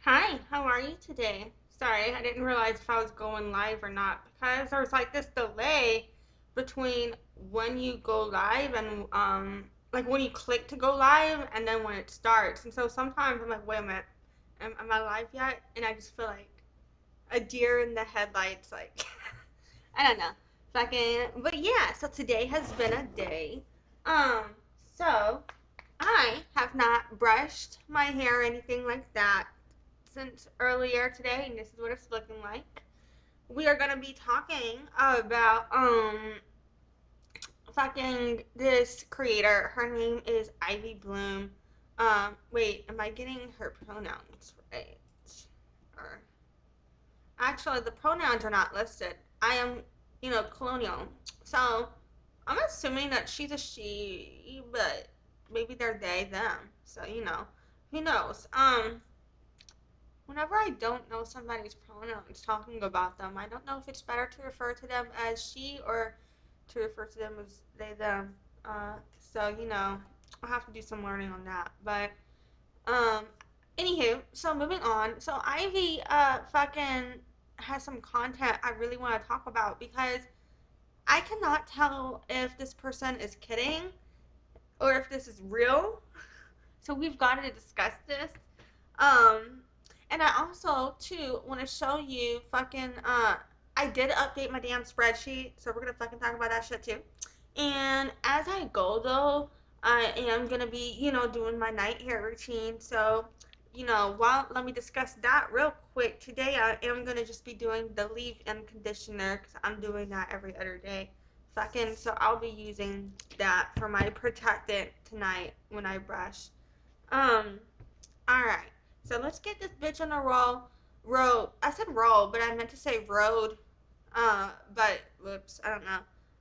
Hi, how are you today? Sorry, I didn't realize if I was going live or not because there's like this delay between when you go live and like when you click to go live and then when it starts. And so sometimes I'm like, wait a minute, am I live yet? And I just feel like a deer in the headlights, like I don't know. Fucking but yeah, so today has been a day. Um, so I have not brushed my hair or anything like that since earlier today, and this is what it's looking like. We are gonna be talking about fucking this creator. Her name is Ivy Bloom. Wait, am I getting her pronouns right? Or actually, the pronouns are not listed. I am, colonial. So I'm assuming that she's a she, but maybe they're they, them. So who knows? Whenever I don't know somebody's pronouns talking about them, I don't know if it's better to refer to them as she or to refer to them as they, them. So I'll have to do some learning on that. But, um, anywho, so moving on. So Ivy, fucking has some content I really want to talk about because I cannot tell if this person is kidding or if this is real. So we've got to discuss this. Um, and I also too want to show you fucking I did update my damn spreadsheet, so we're gonna fucking talk about that shit too. And as I go though, I am gonna be, doing my night hair routine. So, while let me discuss that real quick. Today I am gonna just be doing the leave-in conditioner because I'm doing that every other day. Fucking so I'll be using that for my protectant tonight when I brush. Um, Alright. So let's get this bitch on a road. I said roll, but I meant to say road. But whoops, I don't know.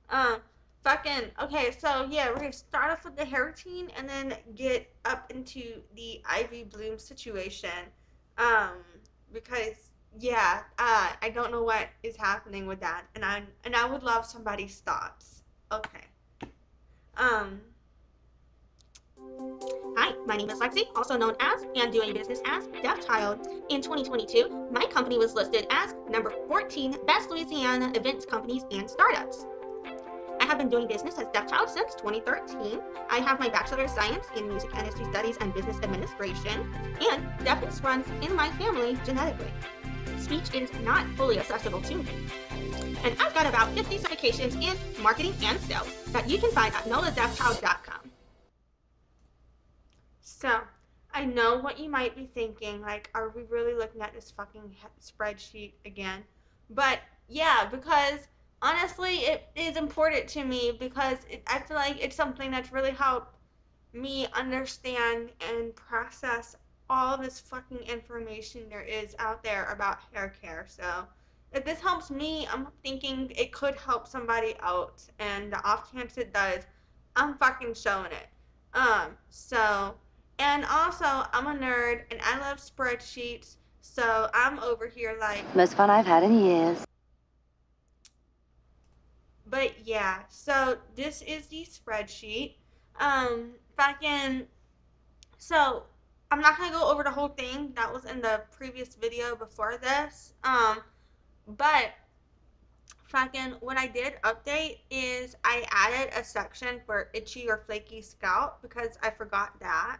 Um, fucking okay. So yeah, we're gonna start off with the hair routine and then get up into the Ivy Bloom situation. Um, because yeah, I don't know what is happening with that, and I would love somebody's thoughts. Okay. Um, Hi, my name is Lexie, also known as and doing business as Deaf Child. In 2022, my company was listed as number 14 Best Louisiana Events Companies and Startups. I have been doing business as Deaf Child since 2013. I have my Bachelor of Science in Music Industry Studies and Business Administration, and deafness runs in my family genetically. Speech is not fully accessible to me. And I've got about 50 certifications in marketing and sales that you can find at noladeafchild.com. So, I know what you might be thinking, like, are we really looking at this fucking spreadsheet again? But yeah, because honestly, it is important to me because I feel like it's something that's really helped me understand and process all this fucking information there is out there about hair care. So, if this helps me, I'm thinking it could help somebody else, and the off chance it does, I'm fucking showing it. So and also, I'm a nerd and I love spreadsheets. So I'm over here like, Most fun I've had in years. but yeah, so this is the spreadsheet. Fucking, so I'm not gonna go over the whole thing that was in the previous video before this. But fucking, what I did update is I added a section for itchy or flaky scalp because I forgot that.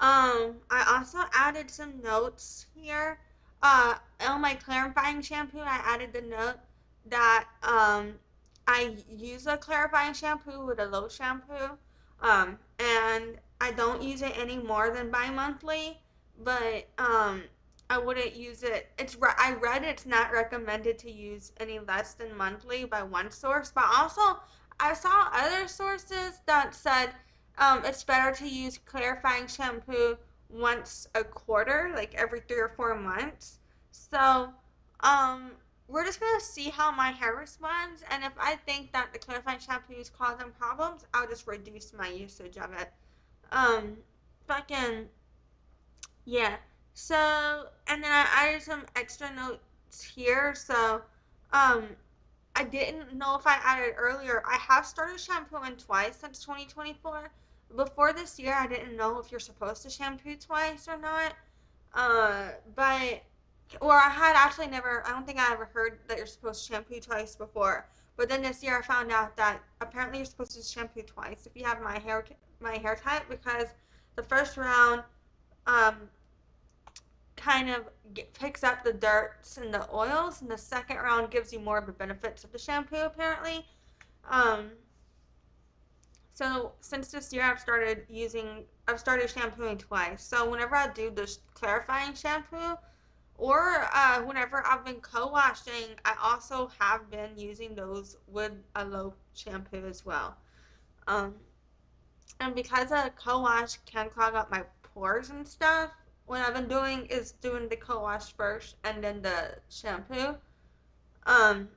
I also added some notes here. On my clarifying shampoo, I added the note that I use a clarifying shampoo with a low shampoo. And I don't use it any more than bi-monthly, but I wouldn't use it. I read it's not recommended to use any less than monthly by one source, but also I saw other sources that said it's better to use clarifying shampoo once a quarter, like every 3 or 4 months. So, um, we're just gonna see how my hair responds, and if I think that the clarifying shampoo is causing problems, I'll just reduce my usage of it. Um, fucking yeah. So, and then I added some extra notes here. So, um, I didn't know if I added earlier. I have started shampooing twice since 2024. Before this year, I didn't know if you're supposed to shampoo twice or not. But or I had actually never. I don't think I ever heard that you're supposed to shampoo twice before. But then this year I found out that apparently you're supposed to shampoo twice if you have my hair type, because the first round um kind of picks up the dirts and the oils, and the second round gives you more of the benefits of the shampoo apparently. Um, so since this year I've started shampooing twice. So whenever I do this clarifying shampoo, or whenever I've been co-washing, I also have been using those with a low shampoo as well. Um, and because a co-wash can clog up my pores and stuff, what I've been doing is doing the co-wash first and then the shampoo. Um,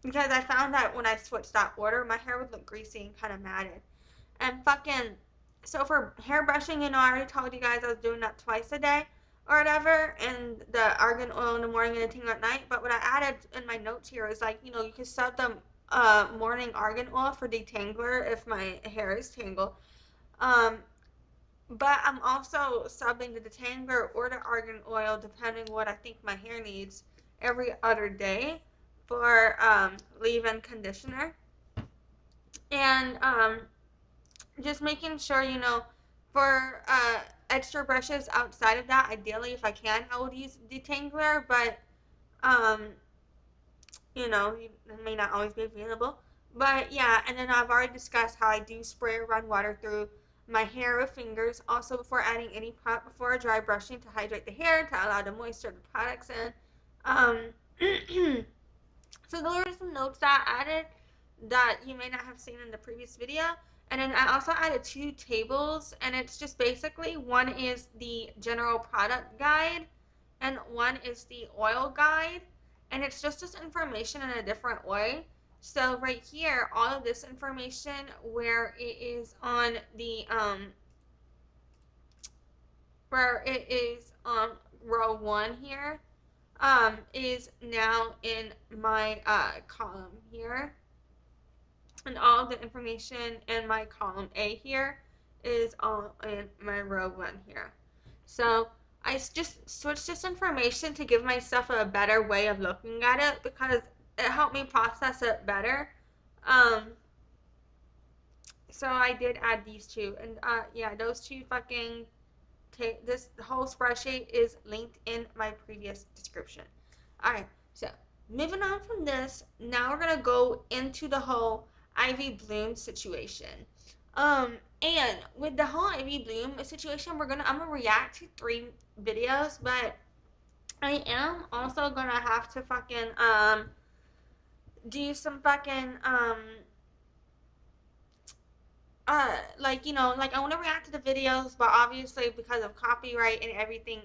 because I found that when I switched that order, my hair would look greasy and kind of matted. And fucking, so for hair brushing, I already told you guys I was doing that twice a day or whatever, and the argan oil in the morning and the tingle at night. But what I added in my notes here is like, you could sub the morning argan oil for detangler if my hair is tangled. Um, but I'm also subbing the detangler or the argan oil depending what I think my hair needs every other day for leave-in conditioner. And just making sure, for extra brushes outside of that, ideally, if I can, I would use detangler, but, um, it may not always be available. But yeah, and then I've already discussed how I do spray or run water through my hair with fingers, also before adding any product before dry brushing to hydrate the hair, to allow the moisture of the products in. So those are some notes that I added that you may not have seen in the previous video. And then I also added 2 tables, and it's just basically one is the general product guide and one is the oil guide. And it's just this information in a different way. So right here, all of this information where it is on the where it is on row 1 here, is now in my column here, and all the information in my column A here is all in my row 1 here. So I just switched this information to give myself a better way of looking at it, because it helped me process it better. Um, so I did add these 2, and yeah, those 2 fucking this whole spreadsheet is linked in my previous description. Alright, so moving on from this, now we're gonna go into the whole Ivy Bloom situation. And with the whole Ivy Bloom situation, I'm gonna react to 3 videos, but I am also gonna have to fucking do some fucking like I want to react to the videos, but obviously because of copyright and everything,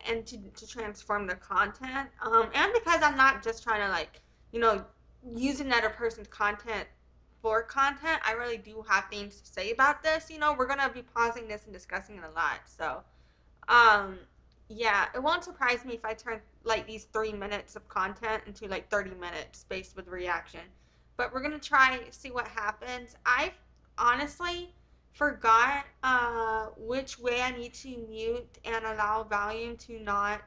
and to transform the content, and because I'm not just trying to like, use another person's content for content, I really do have things to say about this. We're gonna be pausing this and discussing it a lot, so um, yeah, it won't surprise me if I turn like these 3 minutes of content into like 30 minutes based with reaction. But we're gonna try see what happens. I honestly forgot which way I need to mute and allow volume to not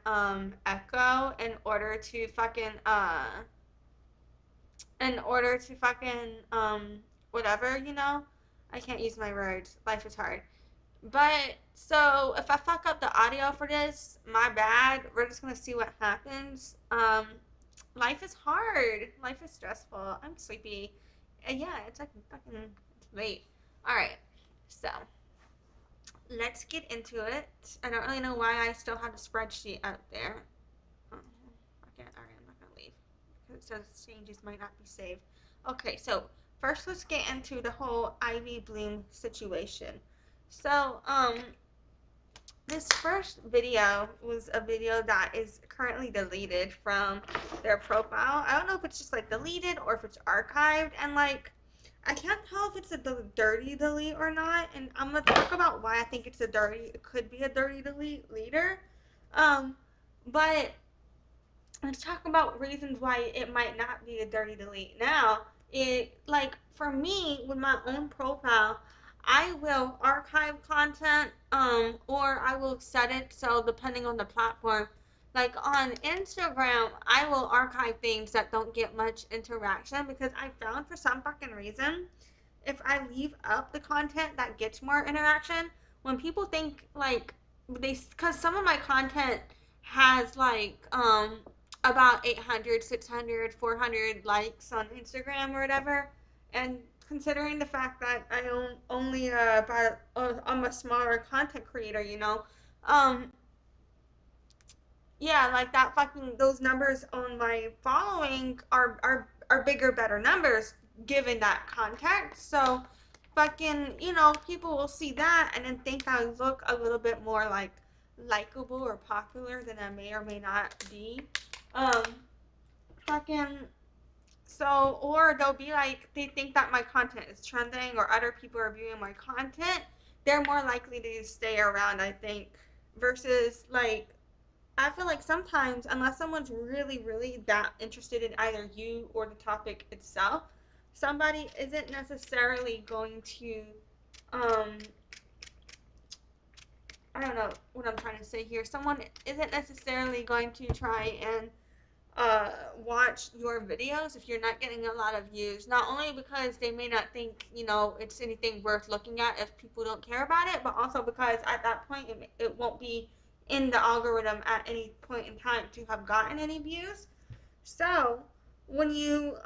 echo in order to fucking whatever, I can't use my words. Life is hard. But so if I fuck up the audio for this, my bad. We're just gonna see what happens. Life is hard. Life is stressful. I'm sleepy. Yeah, it's like fucking late. All right, so let's get into it. I don't really know why I still have the spreadsheet out there. Oh, okay, all right, I'm not gonna leave because it says changes might not be saved. Okay, so first let's get into the whole Ivy Bloom situation. So, this first video was a video that is currently deleted from their profile. I don't know if it's just like deleted or if it's archived, and like I can't tell if it's a dirty delete or not, and I'm gonna talk about why I think it could be a dirty delete later. But let's talk about reasons why it might not be a dirty delete now. It, like, for me with my own profile, I will archive content, or I will set it so depending on the platform. Like on Instagram, I will archive things that don't get much interaction because I found for some fucking reason, if I leave up the content that gets more interaction, when people think like because some of my content has like about 800, 600, 400 likes on Instagram or whatever, and considering the fact that I own only about I'm a smaller content creator, um, yeah, like that fucking those numbers on my following are bigger, better numbers given that context. So, fucking, people will see that and then think I look a little bit more like likable or popular than I may or may not be. Um, fucking so, or they'll be like, they think that my content is trending or other people are viewing my content. They're more likely to stay around, I think, versus like, I feel like sometimes, unless someone's really, really that interested in either you or the topic itself, somebody isn't necessarily going to, um, I don't know what I'm trying to say here. Someone isn't necessarily going to try and watch your videos if you're not getting a lot of views. Not only because they may not think, it's anything worth looking at if people don't care about it, but also because at that point it won't be in the algorithm at any point in time to have gotten any views. So when you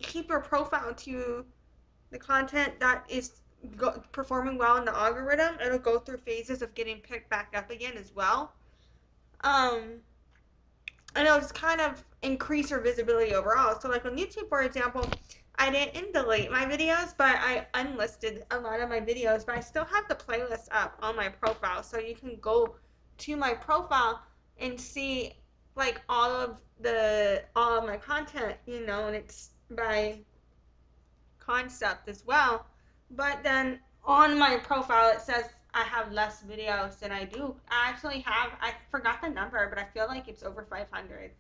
keep your profile to the content that is performing well in the algorithm, it'll go through phases of getting picked back up again as well. Um, and it'll just kind of increase your visibility overall. So like on YouTube, for example, I didn't delete my videos, but I unlisted a lot of my videos, but I still have the playlist up on my profile. So you can go to my profile and see like all of my content, and it's by concept as well. But then on my profile, it says I have less videos than I do. I forgot the number, but I feel like it's over 500.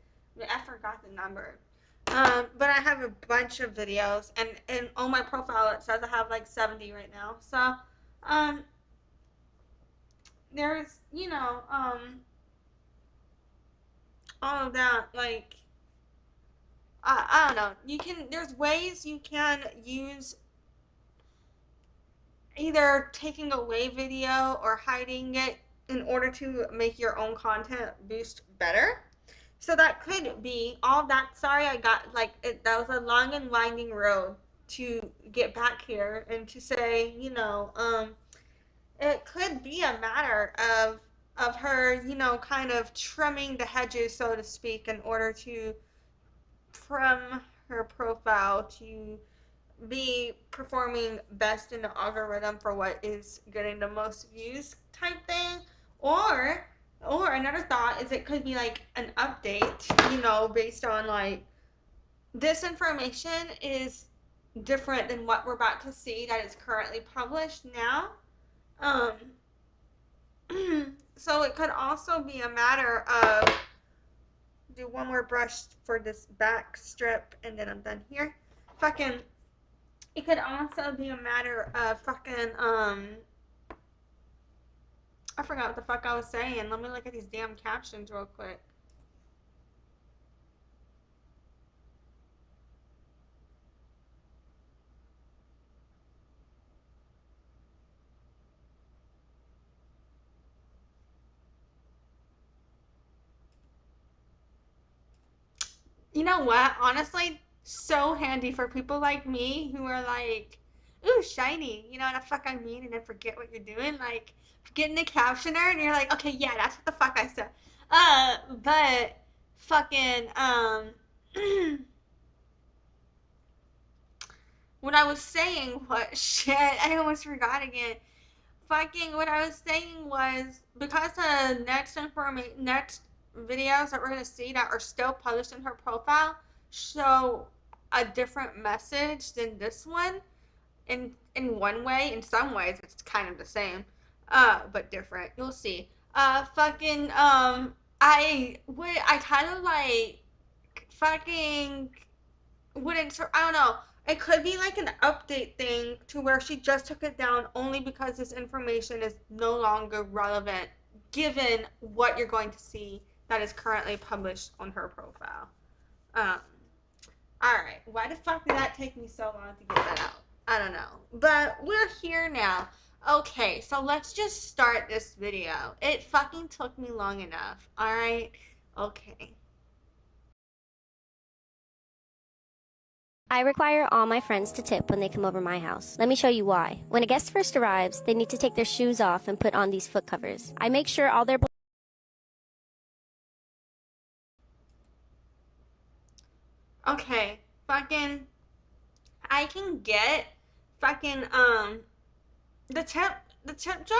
I forgot the number. But I have a bunch of videos, and on my profile, it says I have like 70 right now. So, um, there's, all of that, like, I don't know. There's ways you can use either taking away video or hiding it in order to make your own content boost better. So that could be all that. Sorry, I got like that was a long and winding road to get back here and to say, it could be a matter of her, kind of trimming the hedges, so to speak, in order to from her profile to be performing best in the algorithm for what is getting the most views type thing. Or another thought is it could be like an update, based on like this information is different than what we're about to see that is currently published now. Um so it could also be a matter of do one more brush for this back strip and then I'm done here. Fucking It could also be a matter of fucking I forgot what the fuck I was saying. Let me look at these damn captions real quick. You know what? Honestly, so handy for people like me who are like, ooh, shiny. You know what the fuck I mean? And then forget what you're doing. Like, getting the captioner and you're like, okay, yeah, that's what the fuck I said. But fucking, what I was saying, what shit? I almost forgot again. Fucking, what I was saying was because the next videos that we're gonna see that are still published in her profile show a different message than this one. In one way, in some ways, it's kind of the same, but different. You'll see. Fucking, I kind of like fucking wouldn't. I don't know. It could be like an update thing to where she just took it down only because this information is no longer relevant given what you're going to see that is currently published on her profile. Um, Alright, why the fuck did that take me so long to get that out? I don't know. But we're here now. Okay, so let's just start this video. It fucking took me long enough. Alright? Okay. I require all my friends to tip when they come over my house. Let me show you why. When a guest first arrives, they need to take their shoes off and put on these foot covers. I make sure all their Okay. Fucking I can get fucking the tip the tip jar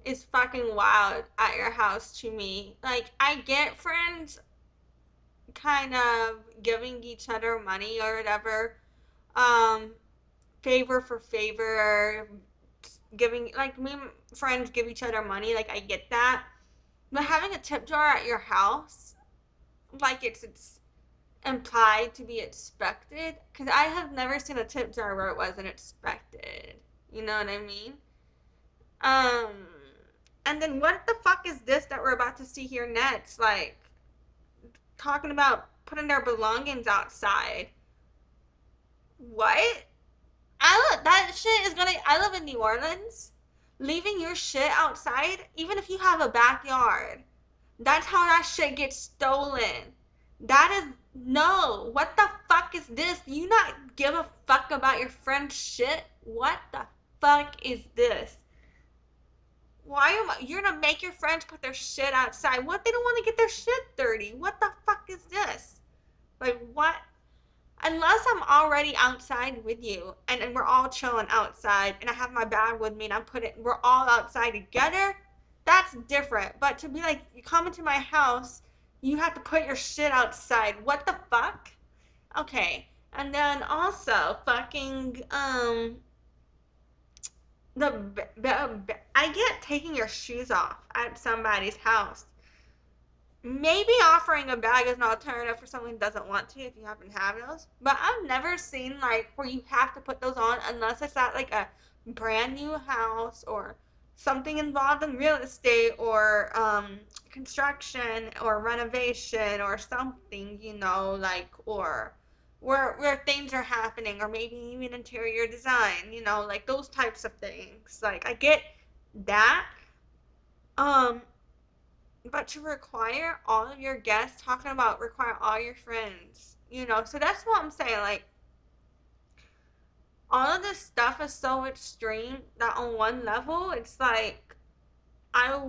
is fucking wild at your house to me. Like I get friends kind of giving each other money or whatever. Um favor for favor, giving like me and friends give each other money, like I get that. But having a tip jar at your house, like it's implied to be expected, because I have never seen a tip jar where it wasn't expected. You know what I mean? Um, and then what the fuck is this that we're about to see here next? Like talking about putting their belongings outside. What? That shit is gonna. I live in New Orleans. Leaving your shit outside, even if you have a backyard, that's how that shit gets stolen. That is no. What the fuck is this? Do you not give a fuck about your friend's shit? What the fuck is this? Why am I, you're gonna make your friends put their shit outside? What, they don't want to get their shit dirty? What the fuck is this? Like what? Unless I'm already outside with you and we're all chilling outside and I have my bag with me and we're all outside together, that's different. But to be like, you come into my house, you have to put your shit outside. What the fuck? Okay. And then also fucking I get taking your shoes off at somebody's house. Maybe offering a bag is an alternative for someone who doesn't want to if you happen to have those. But I've never seen like where you have to put those on unless it's at like a brand new house or something involved in real estate or construction or renovation or something, like or where things are happening or maybe even interior design, like those types of things. Like I get that. Um but to require all of your guests, talking about require all your friends, so that's what I'm saying. Like, all of this stuff is so extreme that on one level, it's like, I,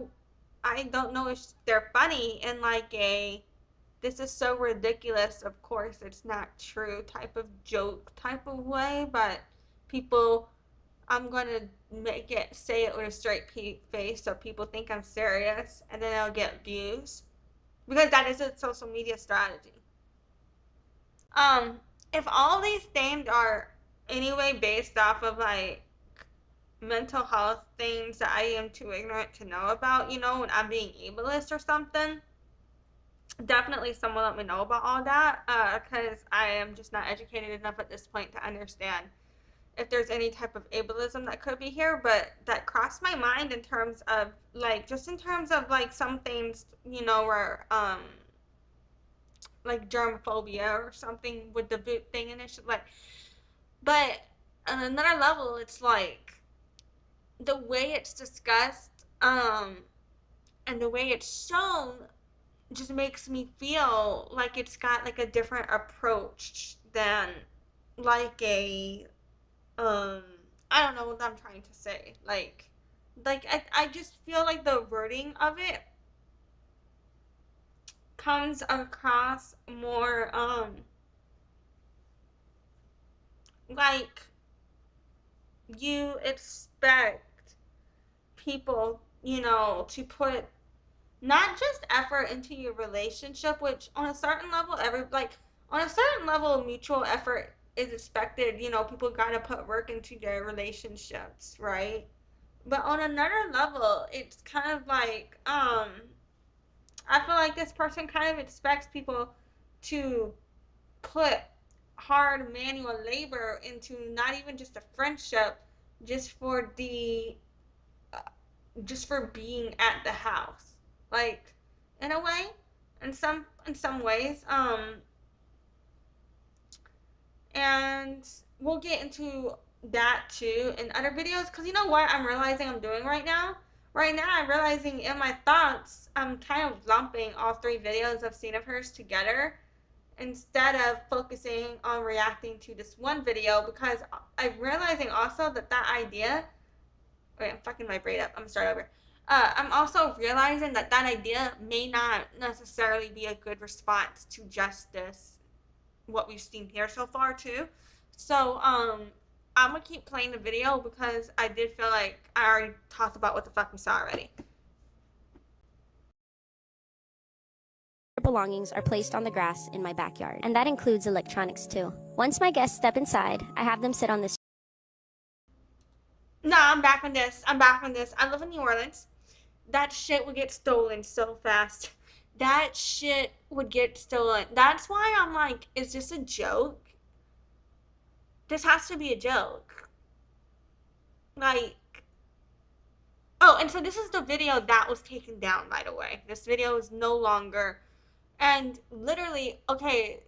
I don't know if they're funny in like this is so ridiculous, of course it's not true type of joke type of way, but people, I'm gonna say it with a straight face so people think I'm serious and then I'll get views because that is a social media strategy. Um, if all these things are anyway based off of like mental health things that I am too ignorant to know about, when I'm being ableist or something, definitely someone let me know about all that, because I am just not educated enough at this point to understand if there's any type of ableism that could be here, but that crossed my mind in terms of like just in terms of like some things, where like germophobia or something with the boot thing and it's like, but on another level it's like the way it's discussed and the way it's shown just makes me feel like it's got like a different approach than like a um I don't know what I'm trying to say, like I just feel like the wording of it comes across more like you expect people, to put not just effort into your relationship, which on a certain level, mutual effort is expected. People gotta put work into their relationships, right? But on another level, it's kind of like, I feel like this person kind of expects people to put hard manual labor into not even just a friendship, just for the just for being at the house, like, in a way, in some ways. And we'll get into that too in other videos, because you know what I'm realizing I'm doing right now. Right now, I'm realizing in my thoughts, I'm kind of lumping all three videos I've seen of hers together instead of focusing on reacting to this one video, because I'm realizing also that that idea. Wait, I'm fucking my brain up. I'm gonna start over. I'm also realizing that that idea may not necessarily be a good response to justice, what we've seen here so far too. So I'm gonna keep playing the video because I did feel like I already talked about what the fuck we saw already. Belongings are placed on the grass in my backyard, and that includes electronics too. Once my guests step inside, I have them sit on this. No, I'm back on this. I'm back on this. I live in New Orleans. That shit would get stolen so fast. That shit would get stolen. That's why I'm like, is this a joke? This has to be a joke. Like, oh, and so this is the video that was taken down, by the way. This video is no longer. And literally, okay,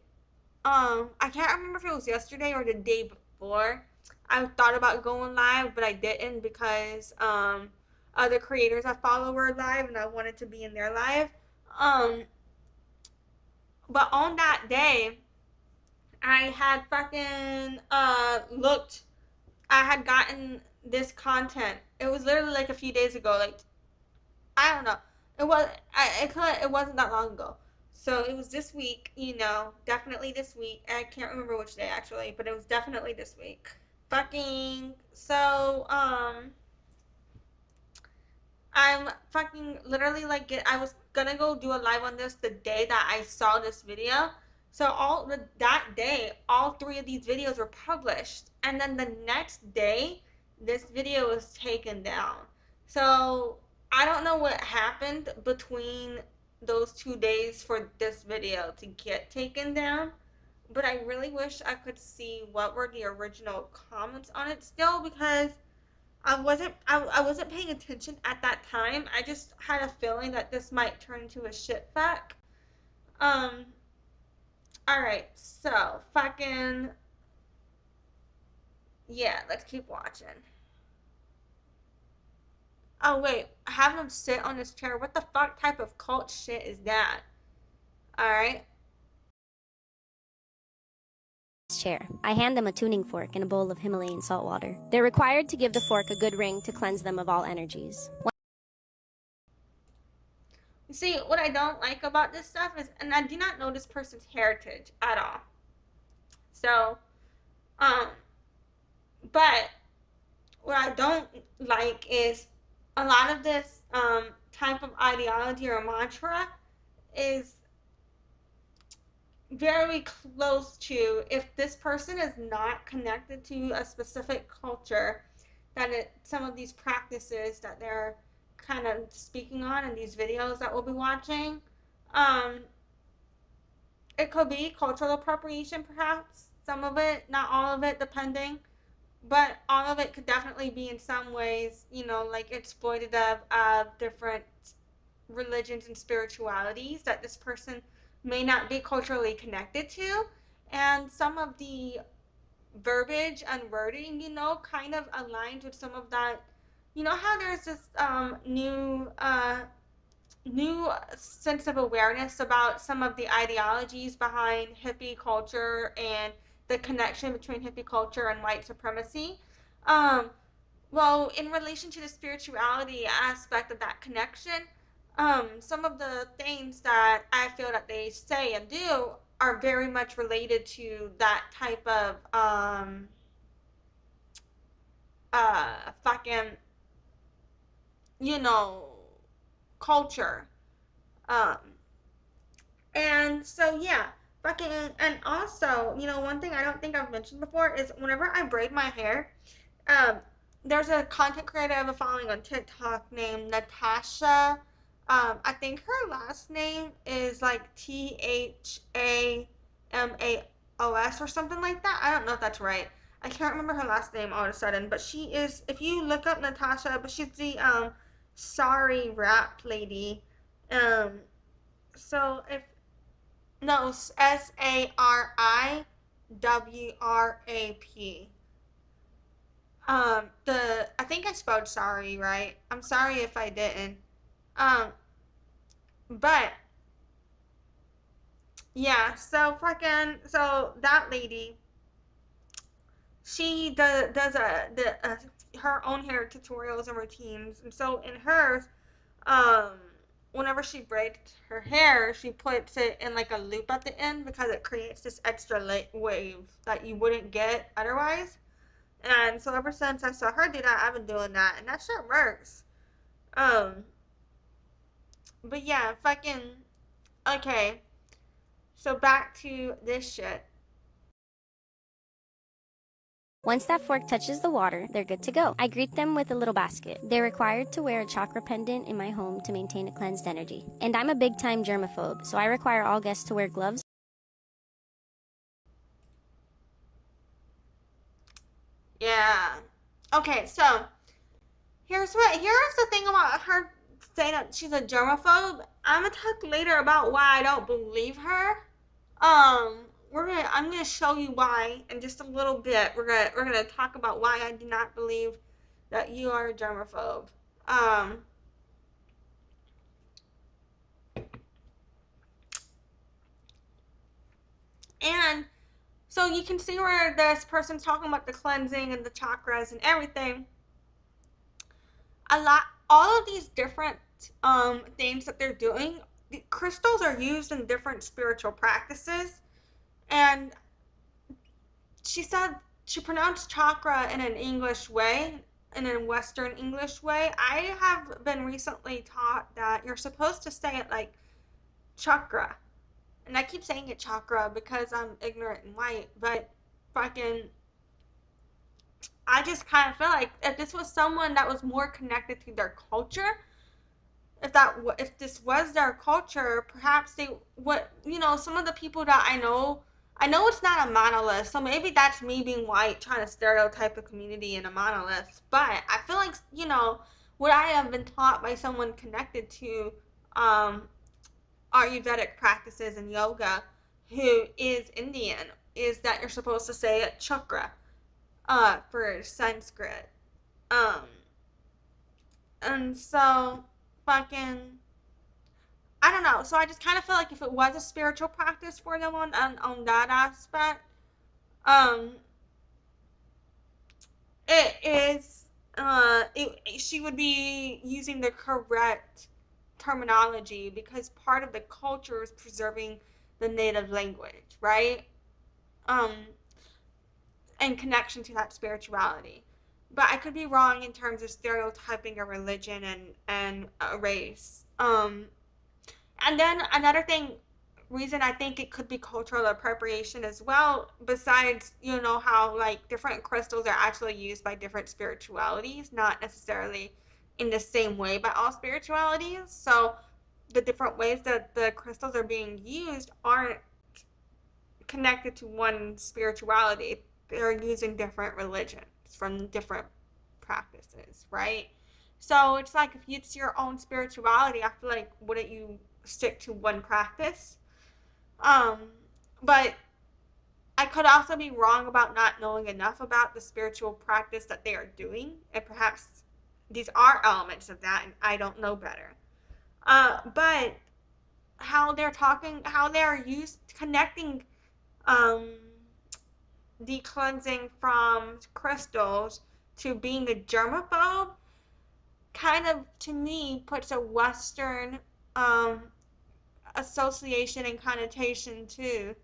I can't remember if it was yesterday or the day before. I thought about going live, but I didn't because other creators I follow were live and I wanted to be in their live. Um, but on that day, I had fucking looked. I had gotten this content. It was literally like a few days ago. Like, I don't know. It was it wasn't that long ago. So it was this week, definitely this week. I can't remember which day actually, but it was definitely this week. Fucking so I'm fucking literally like I was gonna go do a live on this the day that I saw this video. So that day, all three of these videos were published, and then the next day, this video was taken down. So I don't know what happened between those 2 days for this video to get taken down, but I really wish I could see what were the original comments on it still, because I wasn't paying attention at that time. I just had a feeling that this might turn into a shit fact. Um. All right. So fucking yeah. Let's keep watching. Oh wait, have them sit on this chair. What the fuck type of cult shit is that? All right. Chair. I hand them a tuning fork and a bowl of Himalayan salt water. They're required to give the fork a good ring to cleanse them of all energies. You see, what I don't like about this stuff is, and I do not know this person's heritage at all. So, um, but what I don't like is a lot of this type of ideology or mantra is very close to, if this person is not connected to a specific culture, that some of these practices that they're kind of speaking on in these videos that we'll be watching, um, it could be cultural appropriation, perhaps. Some of it, not all of it, depending. But all of it could definitely be in some ways, like exploitative of different religions and spiritualities that this person may not be culturally connected to. And some of the verbiage and wording, kind of aligns with some of that. You know how there's this new sense of awareness about some of the ideologies behind hippie culture and the connection between hippie culture and white supremacy. Um, well, in relation to the spirituality aspect of that connection, some of the things that I feel that they say and do are very much related to that type of fucking, you know, culture. Um, And so yeah, fucking, and also, one thing I don't think I've mentioned before is whenever I braid my hair, um, there's a content creator I have a following on TikTok named Natasha. I think her last name is like THAMA. OS or something like that. I don't know if that's right. I can't remember her last name all of a sudden, but she is. If you look up Natasha, but she's the sorry rap lady. Um, so if no SARIWRAP. The I think I spelled sorry right. I'm sorry if I didn't. Um, but yeah. So that lady, she does her own hair tutorials and routines, and so in hers, um, whenever she braids her hair, she puts it in like a loop at the end because it creates this extra wave that you wouldn't get otherwise. And so ever since I saw her do that, I've been doing that, and that shit works. Um, but yeah, fucking okay. So back to this shit. Once that fork touches the water, they're good to go. I greet them with a little basket. They're required to wear a chakra pendant in my home to maintain a cleansed energy. And I'm a big time germaphobe, so I require all guests to wear gloves. Yeah. Okay, so here's the thing about her saying that she's a germaphobe. I'm gonna talk later about why I don't believe her. I'm gonna show you why in just a little bit. We're gonna talk about why I do not believe that you are a germaphobe. Um, and so you can see where this person's talking about the cleansing and the chakras and everything. All of these different things that they're doing, the crystals are used in different spiritual practices. And she said she pronounced chakra in an English way, in a Western English way. I have been recently taught that you're supposed to say it like chakra. And I keep saying it chakra because I'm ignorant and white, but fucking I just kind of feel like if this was someone that was more connected to their culture, if this was their culture, perhaps they what some of the people that I know it's not a monolith, so maybe that's me being white trying to stereotype the community in a monolith. But I feel like what I have been taught by someone connected to um, Ayurvedic practices and yoga, who is Indian, is that you're supposed to say it chakra for Sanskrit. Um, and so fucking I don't know. So I just kind of feel like if it was a spiritual practice for them on that aspect, um, it is she would be using the correct terminology because part of the culture is preserving the native language, right? Um, and connection to that spirituality. But I could be wrong in terms of stereotyping a religion and a race. And then another reason I think it could be cultural appropriation as well, besides, how like different crystals are actually used by different spiritualities, not necessarily in the same way by all spiritualities. So the different ways that the crystals are being used aren't connected to one spirituality. They're using different religions from different practices, right? So it's like if it's your own spirituality, I feel like wouldn't you stick to one practice? Um, but I could also be wrong about not knowing enough about the spiritual practice that they are doing, and perhaps these are elements of that, and I don't know better. But how they're used connecting um, the cleansing from crystals to being a germaphobe kind of to me puts a Western um, association and connotation to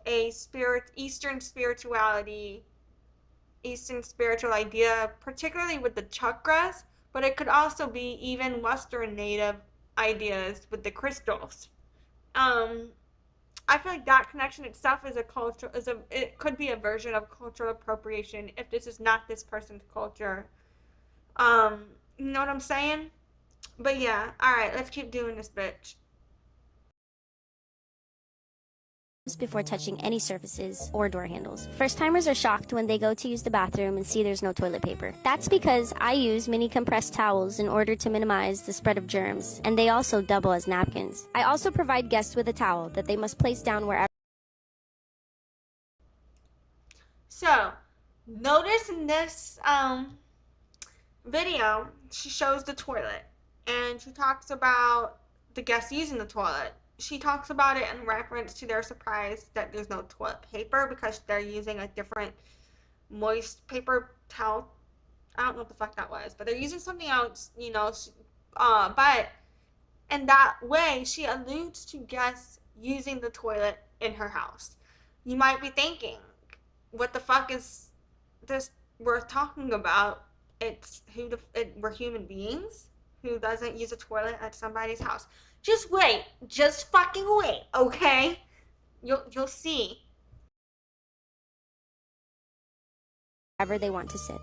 a Eastern spiritual idea, particularly with the chakras, but it could also be even Western native ideas with the crystals. Um, I feel like that connection itself it could be a version of cultural appropriation if this is not this person's culture. You know what I'm saying? But yeah, all right, let's keep doing this, bitch. before touching any surfaces or door handles. First timers are shocked when they go to use the bathroom and see there's no toilet paper. That's because I use mini compressed towels in order to minimize the spread of germs, and they also double as napkins. I also provide guests with a towel that they must place down wherever. So, notice in this video, she shows the toilet, and she talks about the guests using the toilet. She talks about it in reference to their surprise that there's no toilet paper because they're using a different moist paper towel. I don't know what the fuck that was, but they're using something else, but in that way, she alludes to guests using the toilet in her house. You might be thinking, what the fuck is this worth talking about? We're human beings who doesn't use a toilet at somebody's house. Just wait, just fucking wait, okay? You'll see. Wherever they want to sit.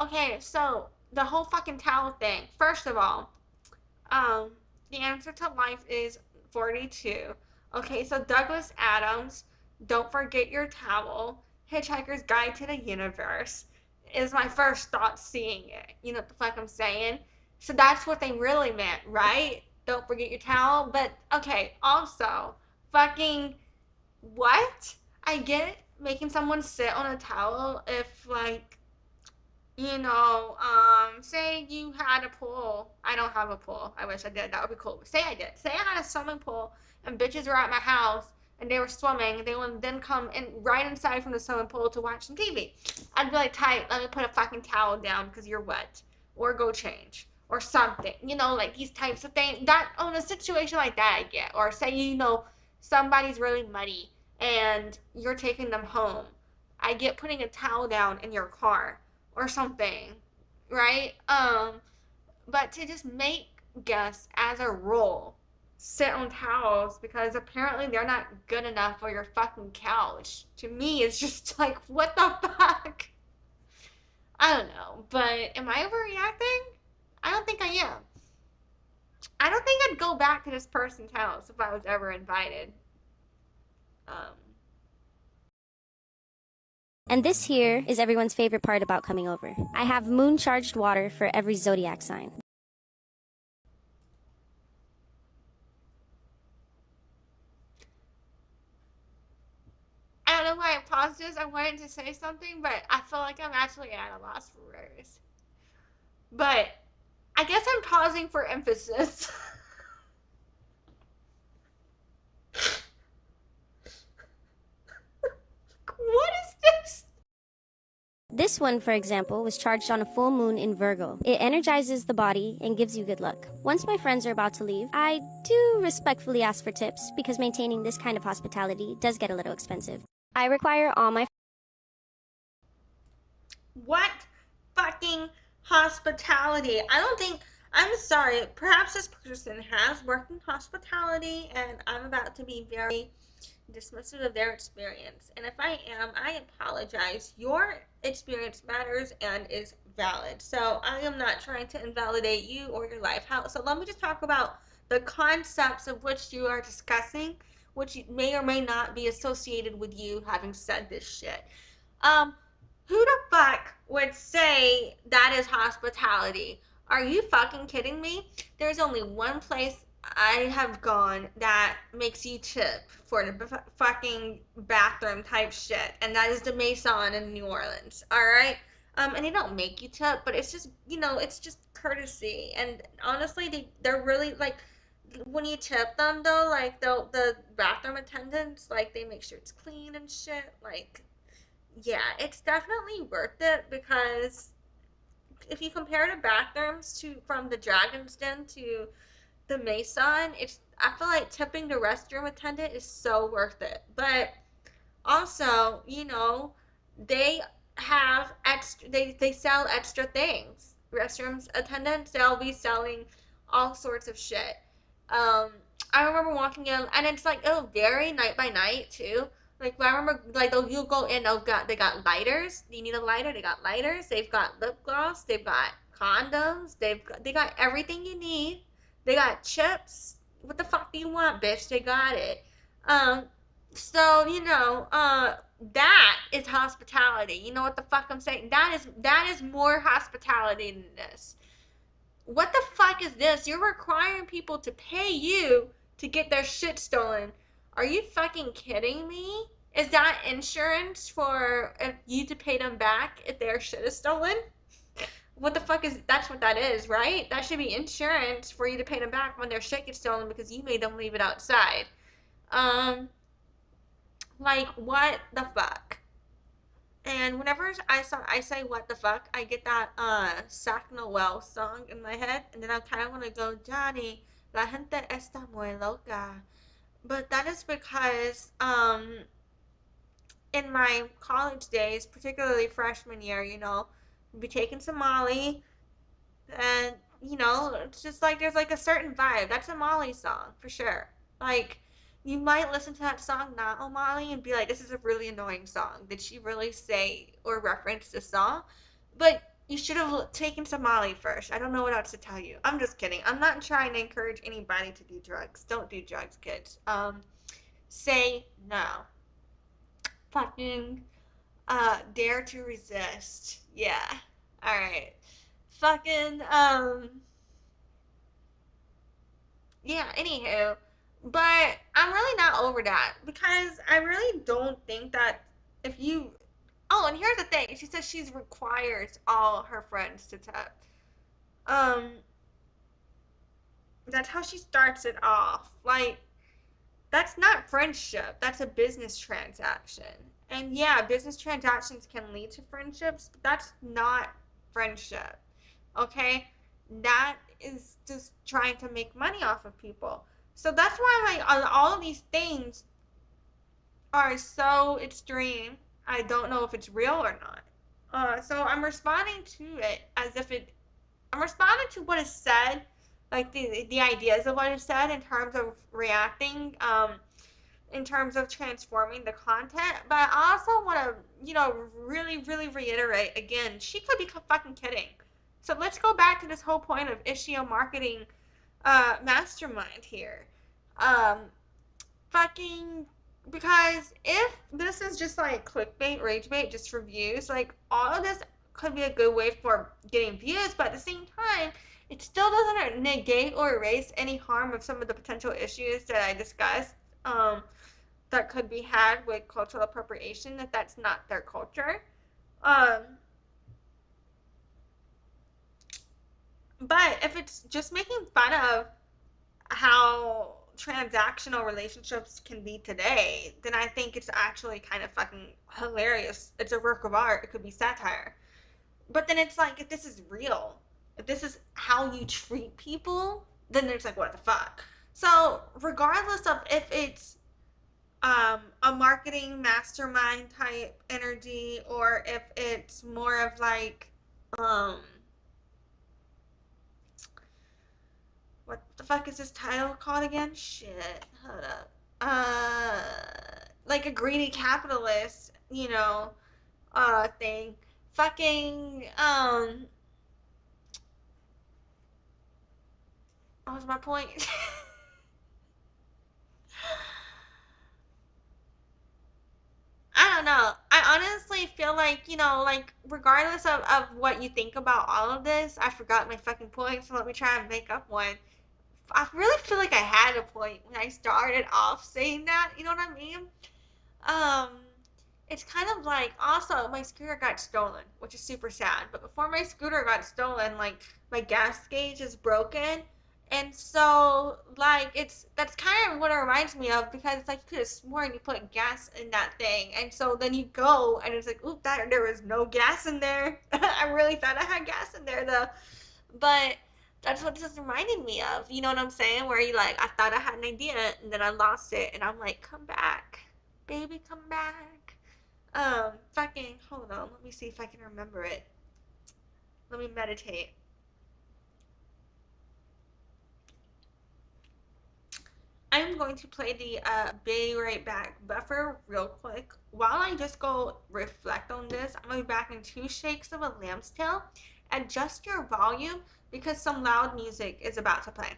Okay, so the whole fucking towel thing. First of all, the answer to life is 42. Okay, so Douglas Adams, Don't Forget Your Towel, Hitchhiker's Guide to the Universe is my first thought seeing it. You know what the fuck I'm saying? So that's what they really meant, right? Don't forget your towel. But okay, also, fucking what? I get making someone sit on a towel if like say you had a pool. I don't have a pool. I wish I did. That would be cool. But say I did. Say I had a swimming pool and bitches were at my house and they were swimming. They would then come in right inside from the swimming pool to watch some TV. I'd be like, tight, let me put a fucking towel down because you're wet. Or go change. Or something. Like these types of things. That, on a situation like that, I get. Or say, somebody's really muddy and you're taking them home. I get putting a towel down in your car or something, right? But to just make guests as a rule sit on towels because apparently they're not good enough for your fucking couch. To me, it's just like, what the fuck? I don't know, but am I overreacting? I don't think I am. I don't think I'd go back to this person's house if I was ever invited. Um, And this here is everyone's favorite part about coming over. I have moon-charged water for every zodiac sign. I don't know why I paused this. I wanted to say something, but I feel like I'm actually at a loss for words. But I guess I'm pausing for emphasis. What is this? This one, for example, was charged on a full moon in Virgo. It energizes the body and gives you good luck. Once my friends are about to leave, I do respectfully ask for tips because maintaining this kind of hospitality does get a little expensive. I require all my What fucking hospitality? I'm sorry, perhaps this person has worked in hospitality and I'm about to be very dismissive of their experience. And if I am, I apologize. Your experience matters and is valid. So I am not trying to invalidate you or your life. So let me just talk about the concepts of which you are discussing, which may or may not be associated with you having said this shit. Um, who the fuck would say that is hospitality? Are you fucking kidding me? There's only one place I have gone that makes you tip for the fucking bathroom type shit, and that is the Maison in New Orleans. All right. And they don't make you tip, but it's just it's just courtesy. And honestly, they're really like when you tip them though, like the bathroom attendants, like they make sure it's clean and shit. Like, yeah, it's definitely worth it because if you compare the bathrooms to from the Dragon's Den to the Maison, I feel like tipping the restroom attendant is so worth it. But also, they have extra they sell extra things. Restrooms attendants, they'll be selling all sorts of shit. Um I remember walking in and it's like it'll vary night by night too. Like I remember like you'll go in, they got lighters. You need a lighter, they got lighters, they've got lip gloss, they've got condoms, they got everything you need. They got chips. What the fuck fuck do you want, bitch? They got it. Um, so, that is hospitality. You know what the fuck I'm saying? That is more hospitality than this. What the fuck is this? You're requiring people to pay you to get their shit stolen. Are you fucking kidding me? Is that insurance for you to pay them back if their shit is stolen? What the fuck is that's what that is, right? That should be insurance for you to pay them back when their shit gets stolen because you made them leave it outside. Um, like what the fuck? And whenever I say what the fuck, I get that Sac Noel song in my head, and then I kind of want to go, Johnny, la gente está muy loca. But that is because in my college days, particularly freshman year, be taking some Molly, and it's just like there's like a certain vibe. That's a Molly song for sure. Like you might listen to that song not on Molly and be like, this is a really annoying song. Did she really say or reference the song? But you should have taken some Molly first. I don't know what else to tell you. I'm just kidding. I'm not trying to encourage anybody to do drugs. Don't do drugs, kids. Say no. Fucking dare to resist. Yeah. Alright. Fucking yeah, anywho. But I'm really not over that because I really don't think that if you oh, and here's the thing. She says she requires all her friends to tip. Um, that's how she starts it off. Like, that's not friendship. That's a business transaction. And yeah, business transactions can lead to friendships, but that's not friendship. Okay? That is just trying to make money off of people. So that's why like all of these things are so extreme. I don't know if it's real or not. So I'm responding to it as if I'm responding to what is said, like the ideas of what is said in terms of reacting, in terms of transforming the content. But I also want to, really, really reiterate again, she could be fucking kidding. So let's go back to this whole point of is she a marketing mastermind here? Um, fucking because if this is just like clickbait, rage bait, just for views, like all of this could be a good way for getting views, but at the same time, it still doesn't negate or erase any harm of some of the potential issues that I discussed. That could be had with cultural appropriation if that's not their culture. Um, but if it's just making fun of how transactional relationships can be today, then I think it's actually kind of fucking hilarious. It's a work of art. It could be satire. But then it's like, if this is real, if this is how you treat people, then it's like, what the fuck? So, regardless of if it's a marketing mastermind type energy or if it's more of like, um, what the fuck is this title called again? Shit, hold up. Like a greedy capitalist, thing. Fucking, what was my point? I don't know. I honestly feel like, like, regardless of what you think about all of this, I forgot my fucking point, so let me try and make up one. I really feel like I had a point when I started off saying that, you know what I mean? Um, it's kind of like also my scooter got stolen, which is super sad. But before my scooter got stolen, like my gas gauge is broken, and so like that's kind of what it reminds me of because it's like you could have sworn you put gas in that thing, and so then you go and it's like, oop, that there was no gas in there. I really thought I had gas in there though, but that's what this is reminding me of. You know what I'm saying? Where you like, I thought I had an idea and then I lost it, and I'm like, come back, baby, come back. Fucking, hold on. Let me see if I can remember it. Let me meditate. I'm going to play the Be Right Back buffer real quick. While I just go reflect on this, I'm going to be back in 2 shakes of a lamb's tail. Adjust your volume because some loud music is about to play.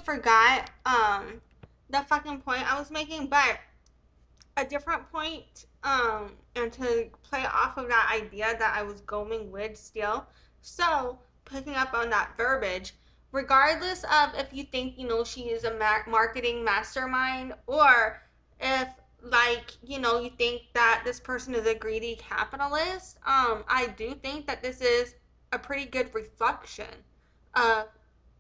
forgot the fucking point I was making, but a different point, and to play off of that idea that I was going with still. So, picking up on that verbiage, regardless of if you think, she is a marketing mastermind, or if, like, you think that this person is a greedy capitalist, I do think that this is a pretty good reflection of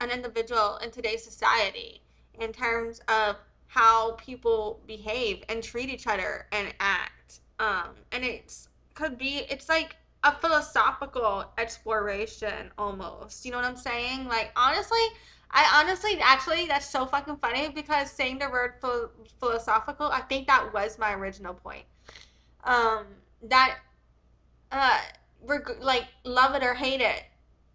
an individual in today's society in terms of how people behave and treat each other and act. And it's like a philosophical exploration almost. You know what I'm saying? Like, actually, that's so fucking funny because saying the word philosophical, I think that was my original point. Um, that uh, like, love it or hate it,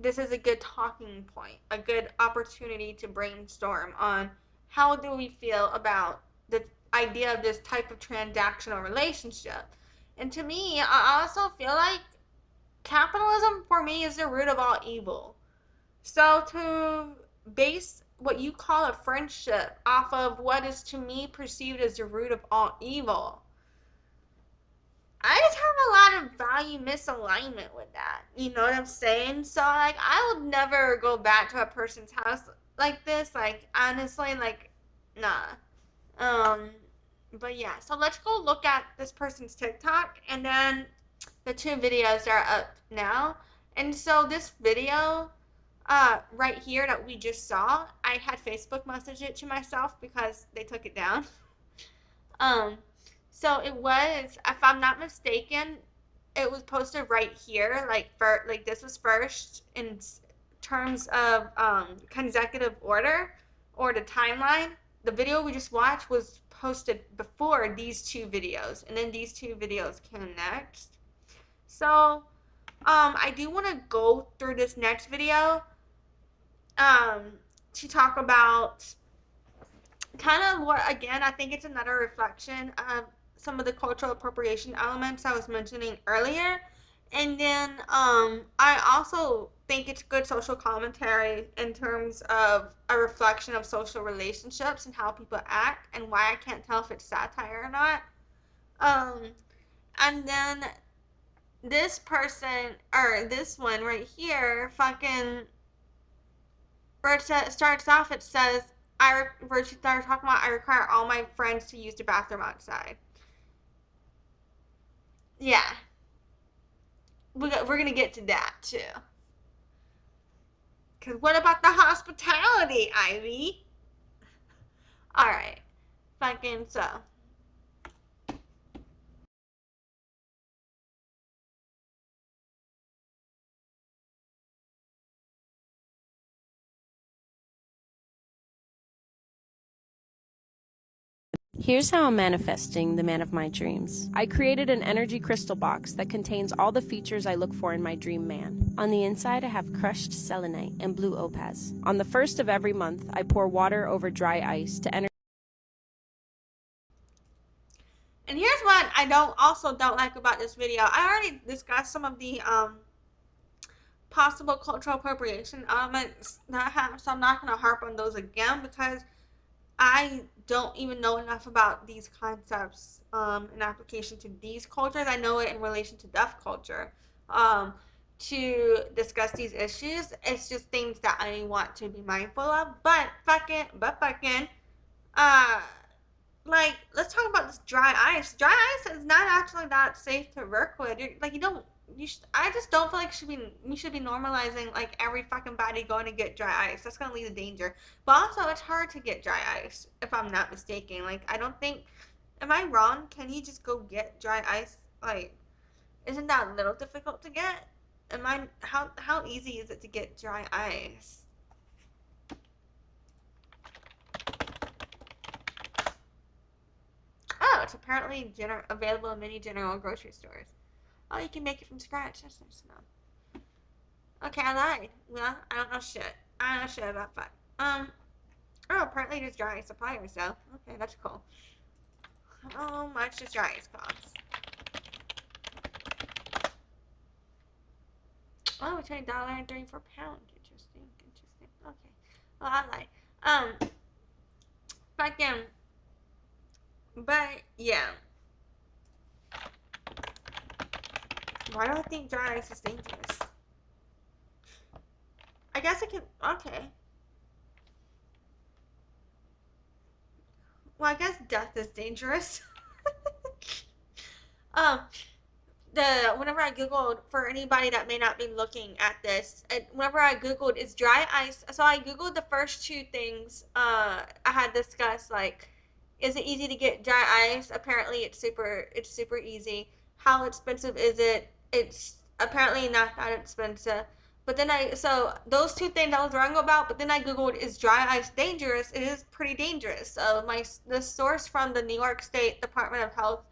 this is a good talking point, a good opportunity to brainstorm on how do we feel about the idea of this type of transactional relationship. And to me, I also feel like capitalism for me is the root of all evil. So to base what you call a friendship off of what is to me perceived as the root of all evil, I just have a lot of value misalignment with that. You know what I'm saying? So, like, I would never go back to a person's house like this. Like, honestly, like, nah. Um, but yeah. So let's go look at this person's TikTok and then the two videos that are up now. And so this video, right here that we just saw, I had Facebook message it to myself because they took it down. Um, so it was, if I'm not mistaken, it was posted right here. Like this was first in terms of consecutive order or the timeline. The video we just watched was posted before these two videos, and then these two videos came next. So I do want to go through this next video um, to talk about kind of what, again, I think it's another reflection of some of the cultural appropriation elements I was mentioning earlier. And then I also think it's good social commentary in terms of a reflection of social relationships and how people act and why I can't tell if it's satire or not. Um, and then this person, or this one right here, fucking, where it starts off, it says, where she started talking about, I require all my friends to use the bathroom outside. Yeah, we're gonna get to that too. Cause what about the hospitality, Ivy? All right, fucking so. Here's how I'm manifesting the man of my dreams. I created an energy crystal box that contains all the features I look for in my dream man. On the inside, I have crushed selenite and blue opaz. On the first of every month, I pour water over dry ice to energize. And here's what I don't like about this video. I already discussed some of the possible cultural appropriation elements that I have, so I'm not gonna harp on those again because I don't even know enough about these concepts in application to these cultures. I know it in relation to deaf culture to discuss these issues. It's just things that I want to be mindful of. But fucking, uh, like, let's talk about this dry ice. Dry ice is not actually that safe to work with. Like, you don't. I just don't feel like we should be normalizing like every fucking body going to get dry ice. That's gonna lead to danger. But also, it's hard to get dry ice if I'm not mistaken. Like, I don't think. Am I wrong? Can you just go get dry ice? Like, isn't that a little difficult to get? Am I how easy is it to get dry ice? Oh, it's apparently available in many general grocery stores. Oh, you can make it from scratch. That's nice to know. Okay, I lied. Well, I don't know shit. I don't know shit about fun. Oh, apparently there's dry ice suppliers though. Okay, that's cool. How much does dry ice cost? Oh, $20.34 pound. Interesting. Okay. Well, I lied. fucking, but yeah. Why do I think dry ice is dangerous? I guess I can. Okay. Well, I guess death is dangerous. um, whenever I googled, for anybody that may not be looking at this, whenever I googled is dry ice, so I googled the first two things I had discussed, like, is it easy to get dry ice? Apparently it's super easy. How expensive is it? It's apparently not that expensive. But then so those two things I was wrong about, but then I googled, is dry ice dangerous? It is pretty dangerous. So the source from the New York State Department of Health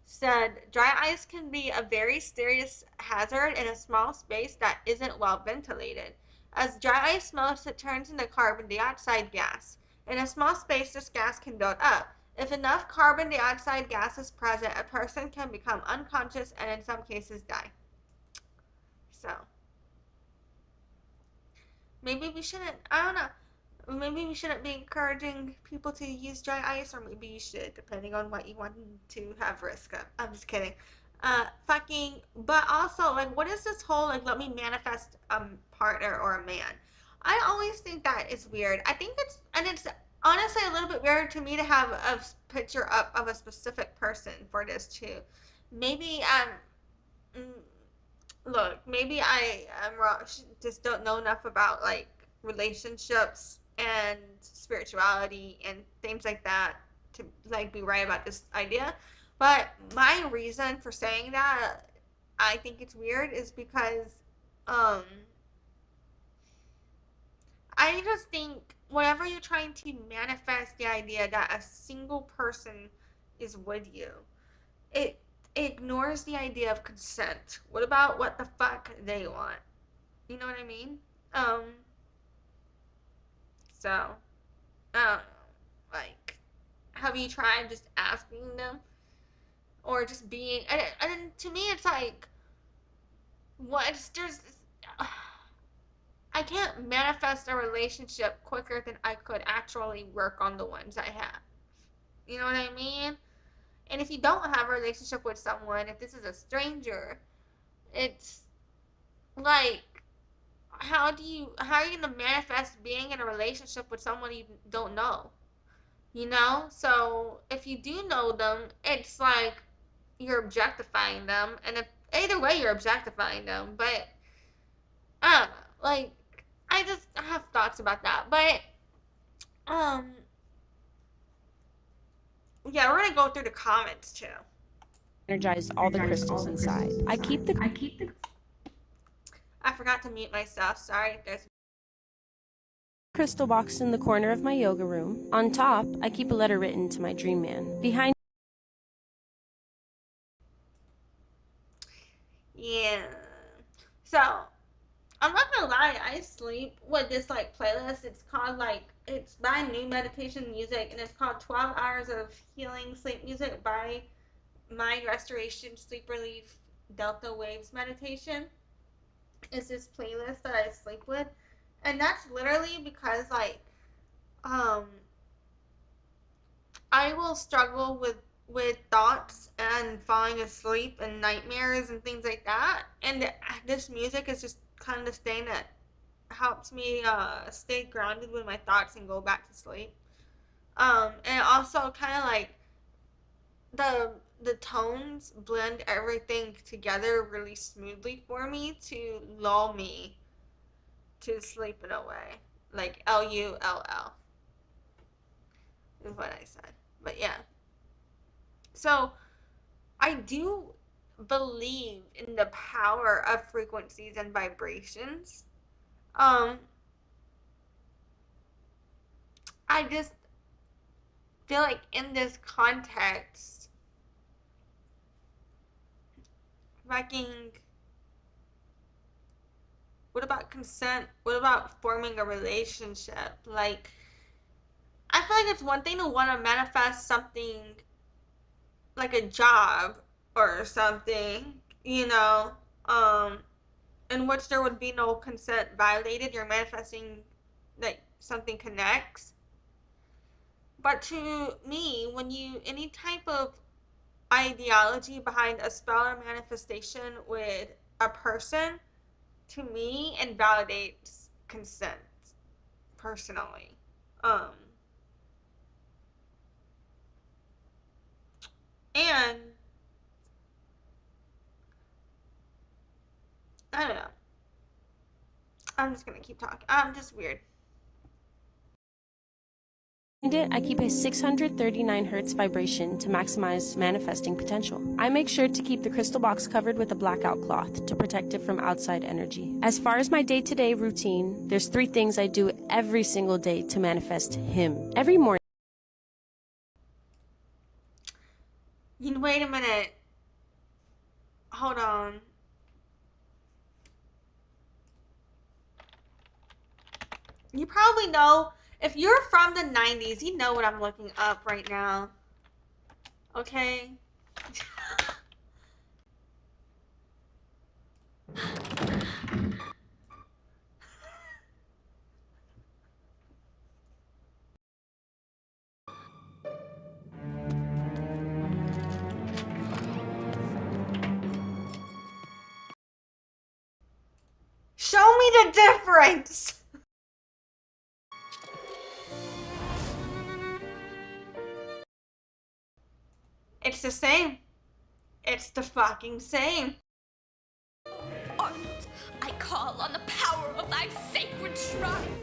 said dry ice can be a very serious hazard in a small space that isn't well ventilated. As dry ice melts, it turns into carbon dioxide gas. In a small space, this gas can build up. If enough carbon dioxide gas is present, a person can become unconscious and in some cases die. So, maybe we shouldn't, I don't know. Maybe we shouldn't be encouraging people to use dry ice, or maybe you should, depending on what you want to have risk of. I'm just kidding. But also, like, what is this whole, like, let me manifest a partner or a man? I always think that is weird. I think it's honestly a little bit weird to me to have a picture up of a specific person for this too. Maybe, mm, look, maybe I am wrong, just don't know enough about, like, relationships and spirituality and things like that to, like, be right about this idea. But my reason for saying that I think it's weird is because um I just think whenever you're trying to manifest the idea that a single person is with you, it ignores the idea of consent. What about what the fuck they want? You know what I mean? Um, so, I don't know. Like, have you tried just asking them? Or just being, and to me, it's like, what's just, I can't manifest a relationship quicker than I could actually work on the ones I have. You know what I mean? And if you don't have a relationship with someone, if this is a stranger, it's like, how are you gonna manifest being in a relationship with someone you don't know? So if you do know them, it's like you're objectifying them, and if either way you're objectifying them. But I don't know, like, I have thoughts about that. But um yeah, we're gonna go through the comments too. Energize all the crystals inside. I keep the I forgot to mute myself. Sorry, guys. crystal box in the corner of my yoga room. On top, I keep a letter written to my dream man. Behind Yeah. So I'm not gonna lie, I sleep with this, like, playlist. It's called, like, it's by New Meditation Music, and it's called 12 Hours of Healing Sleep Music by Mind Restoration Sleep Relief Delta Waves Meditation. It's this playlist that I sleep with, and that's literally because, like, um I will struggle with thoughts and falling asleep and nightmares and things like that, and this music is just kind of the thing that helps me stay grounded with my thoughts and go back to sleep. And also kind of like the tones blend everything together really smoothly for me to lull me to sleep in a way. Like Lull is what I said. But yeah. So I do believe in the power of frequencies and vibrations. Um, I just feel like in this context, fucking, what about consent? What about forming a relationship? Like, I feel like it's one thing to want to manifest something like a job or something, um, in which there would be no consent violated. You're manifesting that something connects. But to me, when you, any type of ideology behind a spell or manifestation with a person, to me, invalidates consent, personally. Um, and I don't know. I'm just gonna keep talking. I'm just weird. I keep a 639 hertz vibration to maximize manifesting potential. I make sure to keep the crystal box covered with a blackout cloth to protect it from outside energy. As far as my day-to-day routine, there's 3 things I do every single day to manifest him. Every morning, Wait a minute. Hold on. You probably know, if you're from the 90s, you know what I'm looking up right now. Okay? Show me the difference! It's the same. It's the fucking same. Arnold, I call on the power of thy sacred shrine.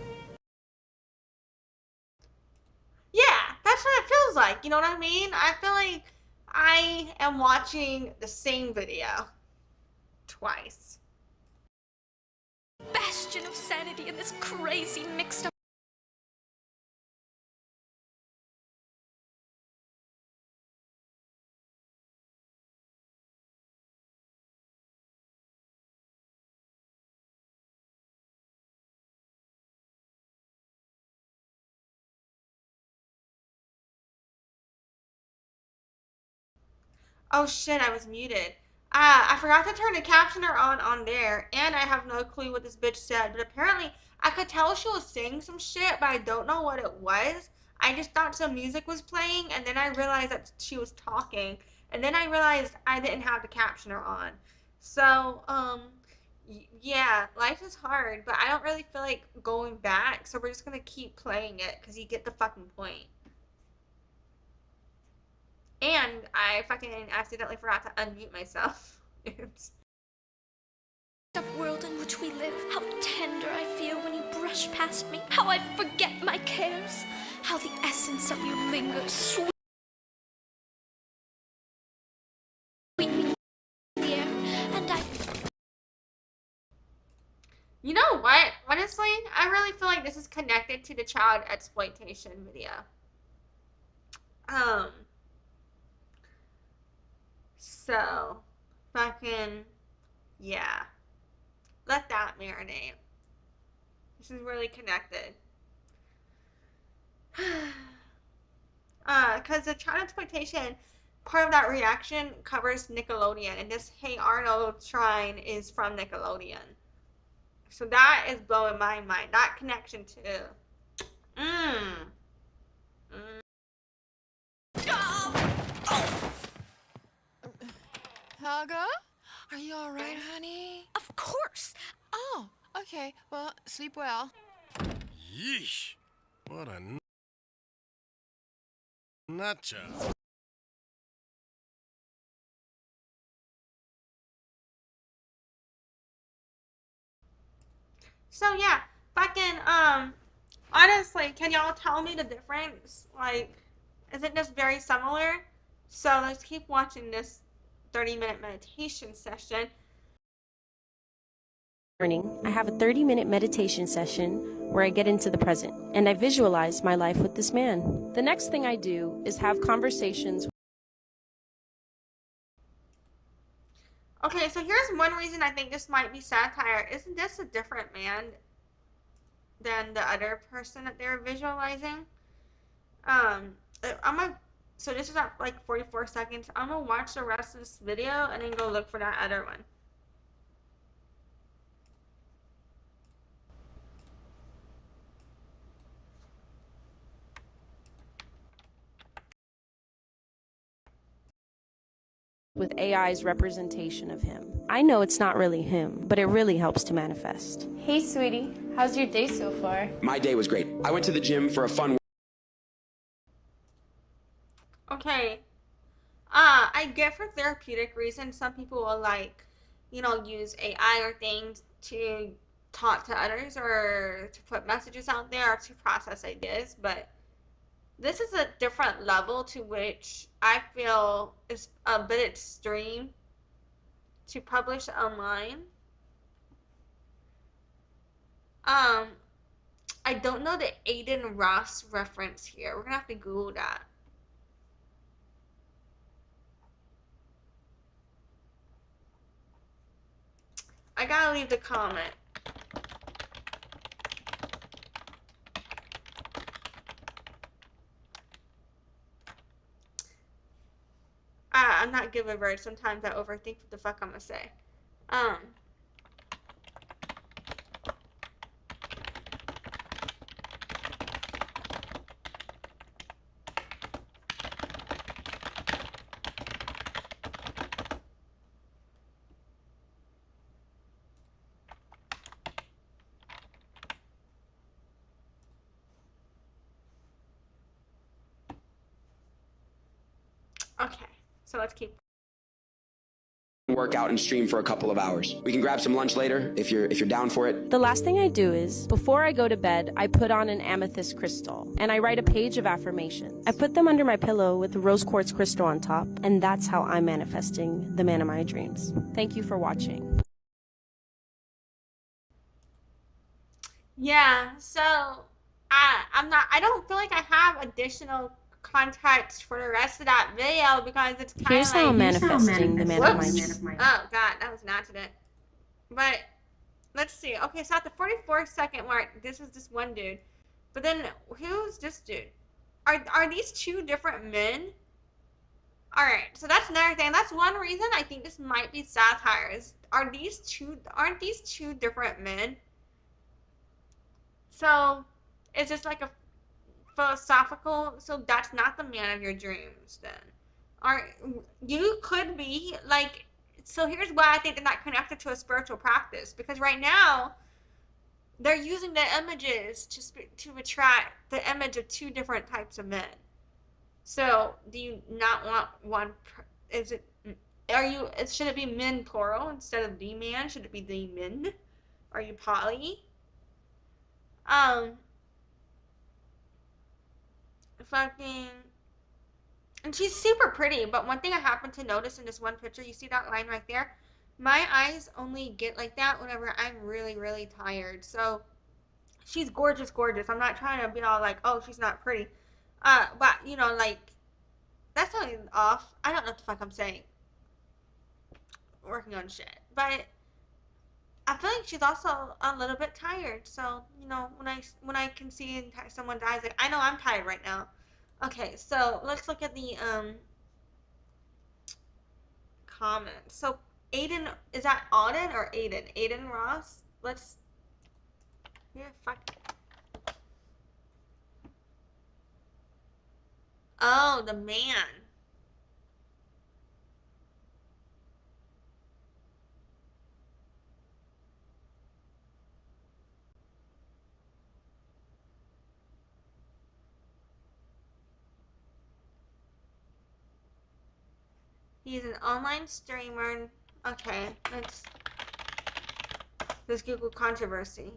Yeah, that's what it feels like. You know what I mean? I feel like I am watching the same video twice. Bastion of sanity in this crazy mixed up. Oh shit, I was muted. I forgot to turn the captioner on there, and I have no clue what this bitch said, but apparently I could tell she was saying some shit, but I don't know what it was. I just thought some music was playing, and then I realized that she was talking, and then I realized I didn't have the captioner on. So, yeah, life is hard, but I don't really feel like going back, so we're just gonna keep playing it, because you get the fucking point. And I fucking accidentally forgot to unmute myself. Oops. Up world in which we live, how tender I feel when you brush past me, how I forget my cares, how the essence of you lingers sweet me in the air, and I. You know what? Honestly, I really feel like this is connected to the child exploitation video. Um, so, fucking, yeah. Let that marinate. This is really connected. Because the child exploitation, part of that reaction covers Nickelodeon, and this Hey Arnold shrine is from Nickelodeon. So that is blowing my mind. That connection too. Mmm. Mm. Helga? Are you alright, honey? Of course. Oh, okay. Well, sleep well. Yeesh. What a nutjob. So yeah, fucking honestly, can y'all tell me the difference? Like, is it just very similar? So let's keep watching this 30-minute meditation session. morning, I have a 30-minute meditation session where I get into the present and I visualize my life with this man. The next thing I do is have conversations. Okay, so here's one reason I think this might be satire. Isn't this a different man than the other person that they're visualizing? I'm gonna, so this is at like 44 seconds. I'm gonna watch the rest of this video and then go look for that other one. with AI's representation of him. I know it's not really him, but it really helps to manifest. Hey, sweetie. How's your day so far? My day was great. I went to the gym for a fun. Okay. I get for therapeutic reasons, some people will like, use AI or things to talk to others or to put messages out there or to process ideas, but this is a different level to which I feel is a bit extreme to publish online. Um, I don't know the Aiden Ross reference here. We're gonna have to Google that. I gotta leave the comment. I'm not good with words. Sometimes I overthink what the fuck I'm gonna say. Okay, so let's keep. Work out and stream for a couple of hours. We can grab some lunch later if you're down for it. The last thing I do is, before I go to bed, I put on an amethyst crystal, and I write a page of affirmations. I put them under my pillow with the rose quartz crystal on top, and that's how I'm manifesting the man of my dreams. Thank you for watching. Yeah, so I don't feel like I have additional context for the rest of that video because it's kind Here's of how like, I'm manifesting the man of my dreams. oh god, that was an accident. But let's see. Okay, so at the 44-second mark, this is this one dude. But then who's this dude? Are these two different men? Alright, so that's another thing. That's one reason I think this might be satire. Aren't these two different men? So it's just like a philosophical, so that's not the man of your dreams then. Are you could be like, so here's why I think they're not connected to a spiritual practice, because right now they're using the images to attract the image of two different types of men. So do you not want one? Is it? Are you? Should it be men plural instead of the man? Should it be the men? Are you poly? Fucking. And she's super pretty, but one thing I happened to notice in this one picture, you see that line right there? My eyes only get like that whenever I'm really, really tired. So she's gorgeous, gorgeous. I'm not trying to be all like, oh, she's not pretty. But like, that's not even off. I don't know what the fuck I'm saying. Working on shit. But I feel like she's also a little bit tired. So, when I can see someone's eyes, like, I know I'm tired right now. Okay, so let's look at the comments. So Aiden, is that Auden or Aiden? Aiden Ross? Fuck. Oh, the man. He's an online streamer. Okay, let's Google controversy.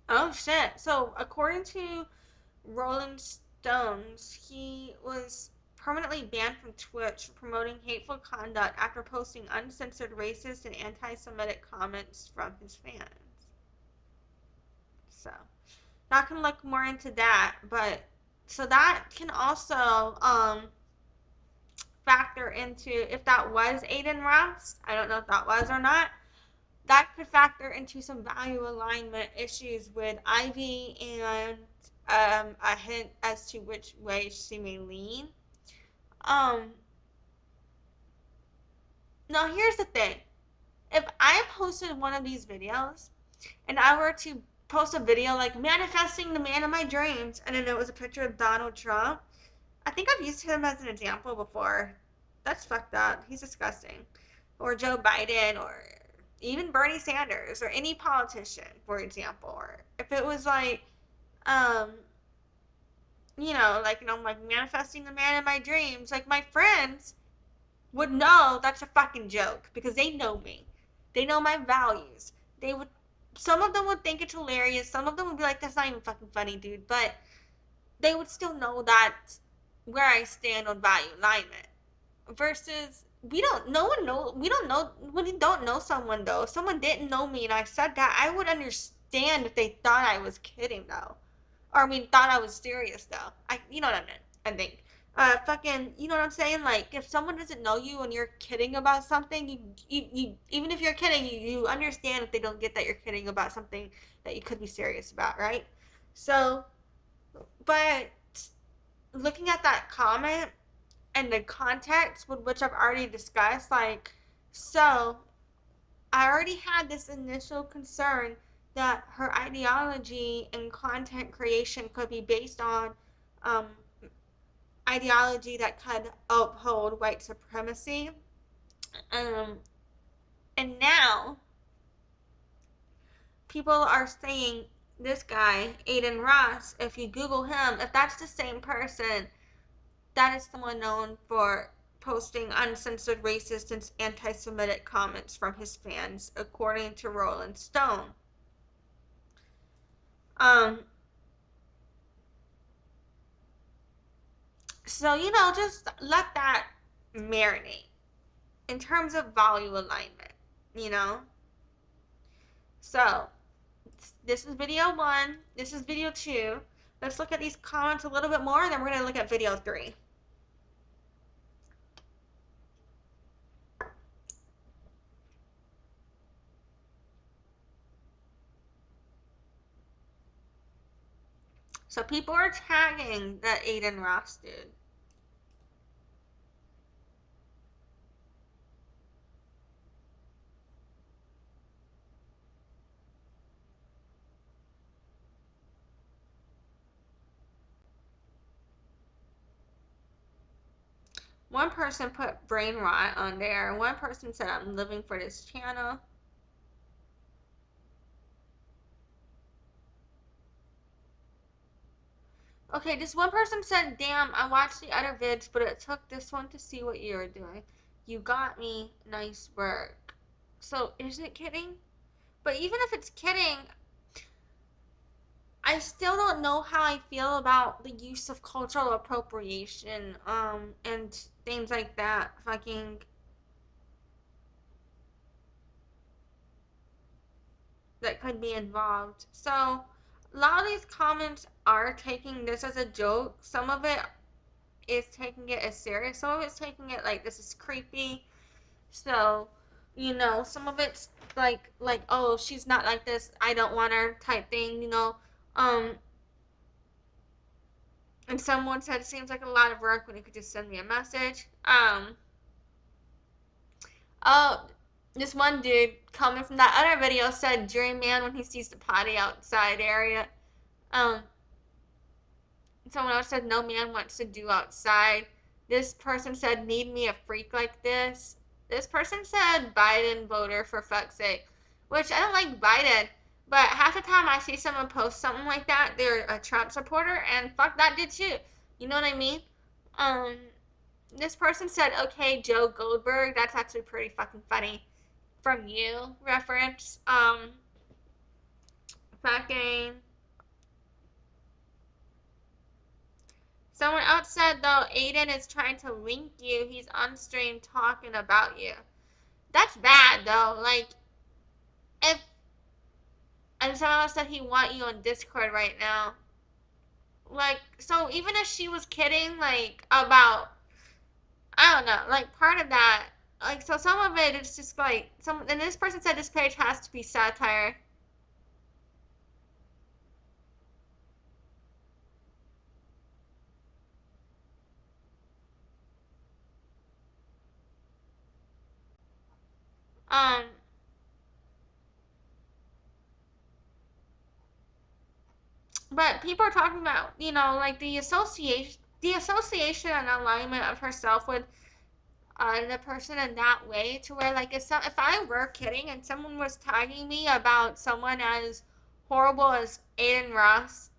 Oh shit. So according to Rolling Stones, he was permanently banned from Twitch for promoting hateful conduct after posting uncensored racist and anti-Semitic comments from his fans. So, not gonna look more into that, but so that can also factor into, if that was Aiden Ross, I don't know if that was or not, that could factor into some value alignment issues with Ivy and a hint as to which way she may lean. Now here's the thing. if I posted one of these videos and I were to post a video like manifesting the man of my dreams, and then it was a picture of Donald Trump, I think I've used him as an example before. That's fucked up. He's disgusting. Or Joe Biden, or even Bernie Sanders, or any politician, for example. Or if it was like, um, like manifesting the man of my dreams, like my friends would know that's a fucking joke because they know me. They know my values. They would, some of them would think it's hilarious. Some of them would be like, that's not even fucking funny, dude. But they would still know that where I stand on value alignment. Versus, we don't know, when you don't know someone though, if someone didn't know me and I said that, I would understand if they thought I was kidding though. Or I mean, thought I was serious though. You know what I meant, I think. Fucking, you know what I'm saying? Like, if someone doesn't know you and you're kidding about something, you even if you're kidding, you understand if they don't get that you're kidding about something that you could be serious about, right? So, but looking at that comment and the context with which I've already discussed, like, so I already had this initial concern that her ideology and content creation could be based on um, ideology that could uphold white supremacy. Um, and now people are saying this guy, Aiden Ross, if you Google him, if that's the same person, that is someone known for posting uncensored racist and anti-Semitic comments from his fans, according to Rolling Stone. Um, so, just let that marinate in terms of value alignment, you know? So, this is video 1, this is video 2. Let's look at these comments a little bit more, and then we're going to look at video 3. So people are tagging that Aiden Ross dude. One person put brain rot on there. One person said, I'm living for this channel. Okay, this one person said, damn, I watched the other vids, but it took this one to see what you were doing. You got me. Nice work. So, is it kidding? But even if it's kidding, I still don't know how I feel about the use of cultural appropriation, and things like that. Fucking, that could be involved. So, a lot of these comments are taking this as a joke. Some of it is taking it as serious. Some of it's taking it like, this is creepy. So, some of it's like, oh, she's not like this, I don't want her type thing, and someone said it seems like a lot of work when you could just send me a message. Oh, this one dude coming from that other video said dream man when he sees the potty outside area. Someone else said no man wants to do outside. This person said need me a freak like this. This person said Biden voter for fuck's sake, which I don't like Biden, but half the time I see someone post something like that, they're a Trump supporter, and fuck that dude too. You know what I mean? This person said okay Joe Goldberg. That's actually pretty fucking funny. From you reference. Fucking. Someone else said, though, Aiden is trying to link you. He's on stream talking about you. That's bad, though. Like, if... And someone else said he want you on Discord right now. Like, so even if she was kidding, like, about... I don't know. Like, part of that... Like, so some of it is just, like... And this person said this page has to be satire. but people are talking about, like the association and alignment of herself with the person in that way, to where like if I were kidding and someone was tagging me about someone as horrible as Aiden Ross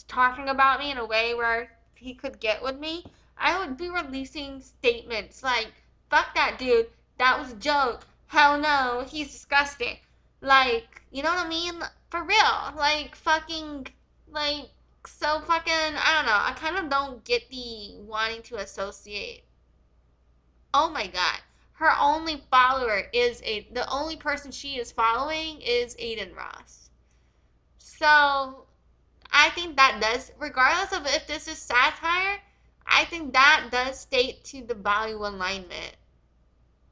talking about me in a way where he could get with me, I would be releasing statements like, fuck that dude, that was a joke, hell no, he's disgusting. Like, you know what I mean? For real. Like, fucking, like, so fucking, I don't know. I kind of don't get the wanting to associate. Oh my god. Her only follower is the only person she is following is Aiden Ross. So, I think that does, regardless of if this is satire, I think that does state to the value alignment.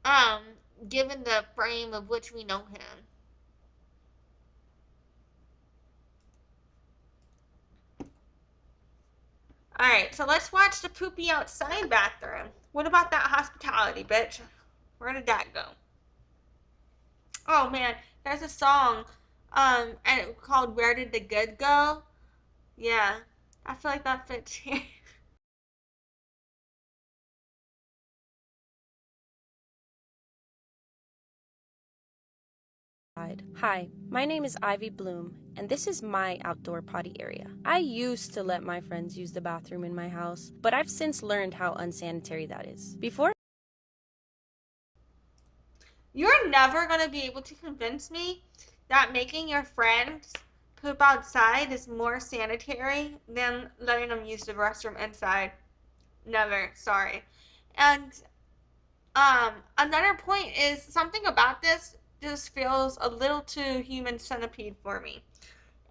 Um, Given the frame of which we know him. Alright, so let's watch the poopy outside bathroom. What about that hospitality, bitch? Where did that go? Oh man, there's a song, and it called Where Did the Good Go? Yeah, I feel like that fits here. Hi, my name is Ivy Bloom, and this is my outdoor potty area. I used to let my friends use the bathroom in my house, but I've since learned how unsanitary that is. Before, You're never going to be able to convince me that making your friends poop outside is more sanitary than letting them use the restroom inside. Never. Sorry. And another point is something about this just feels a little too human centipede for me.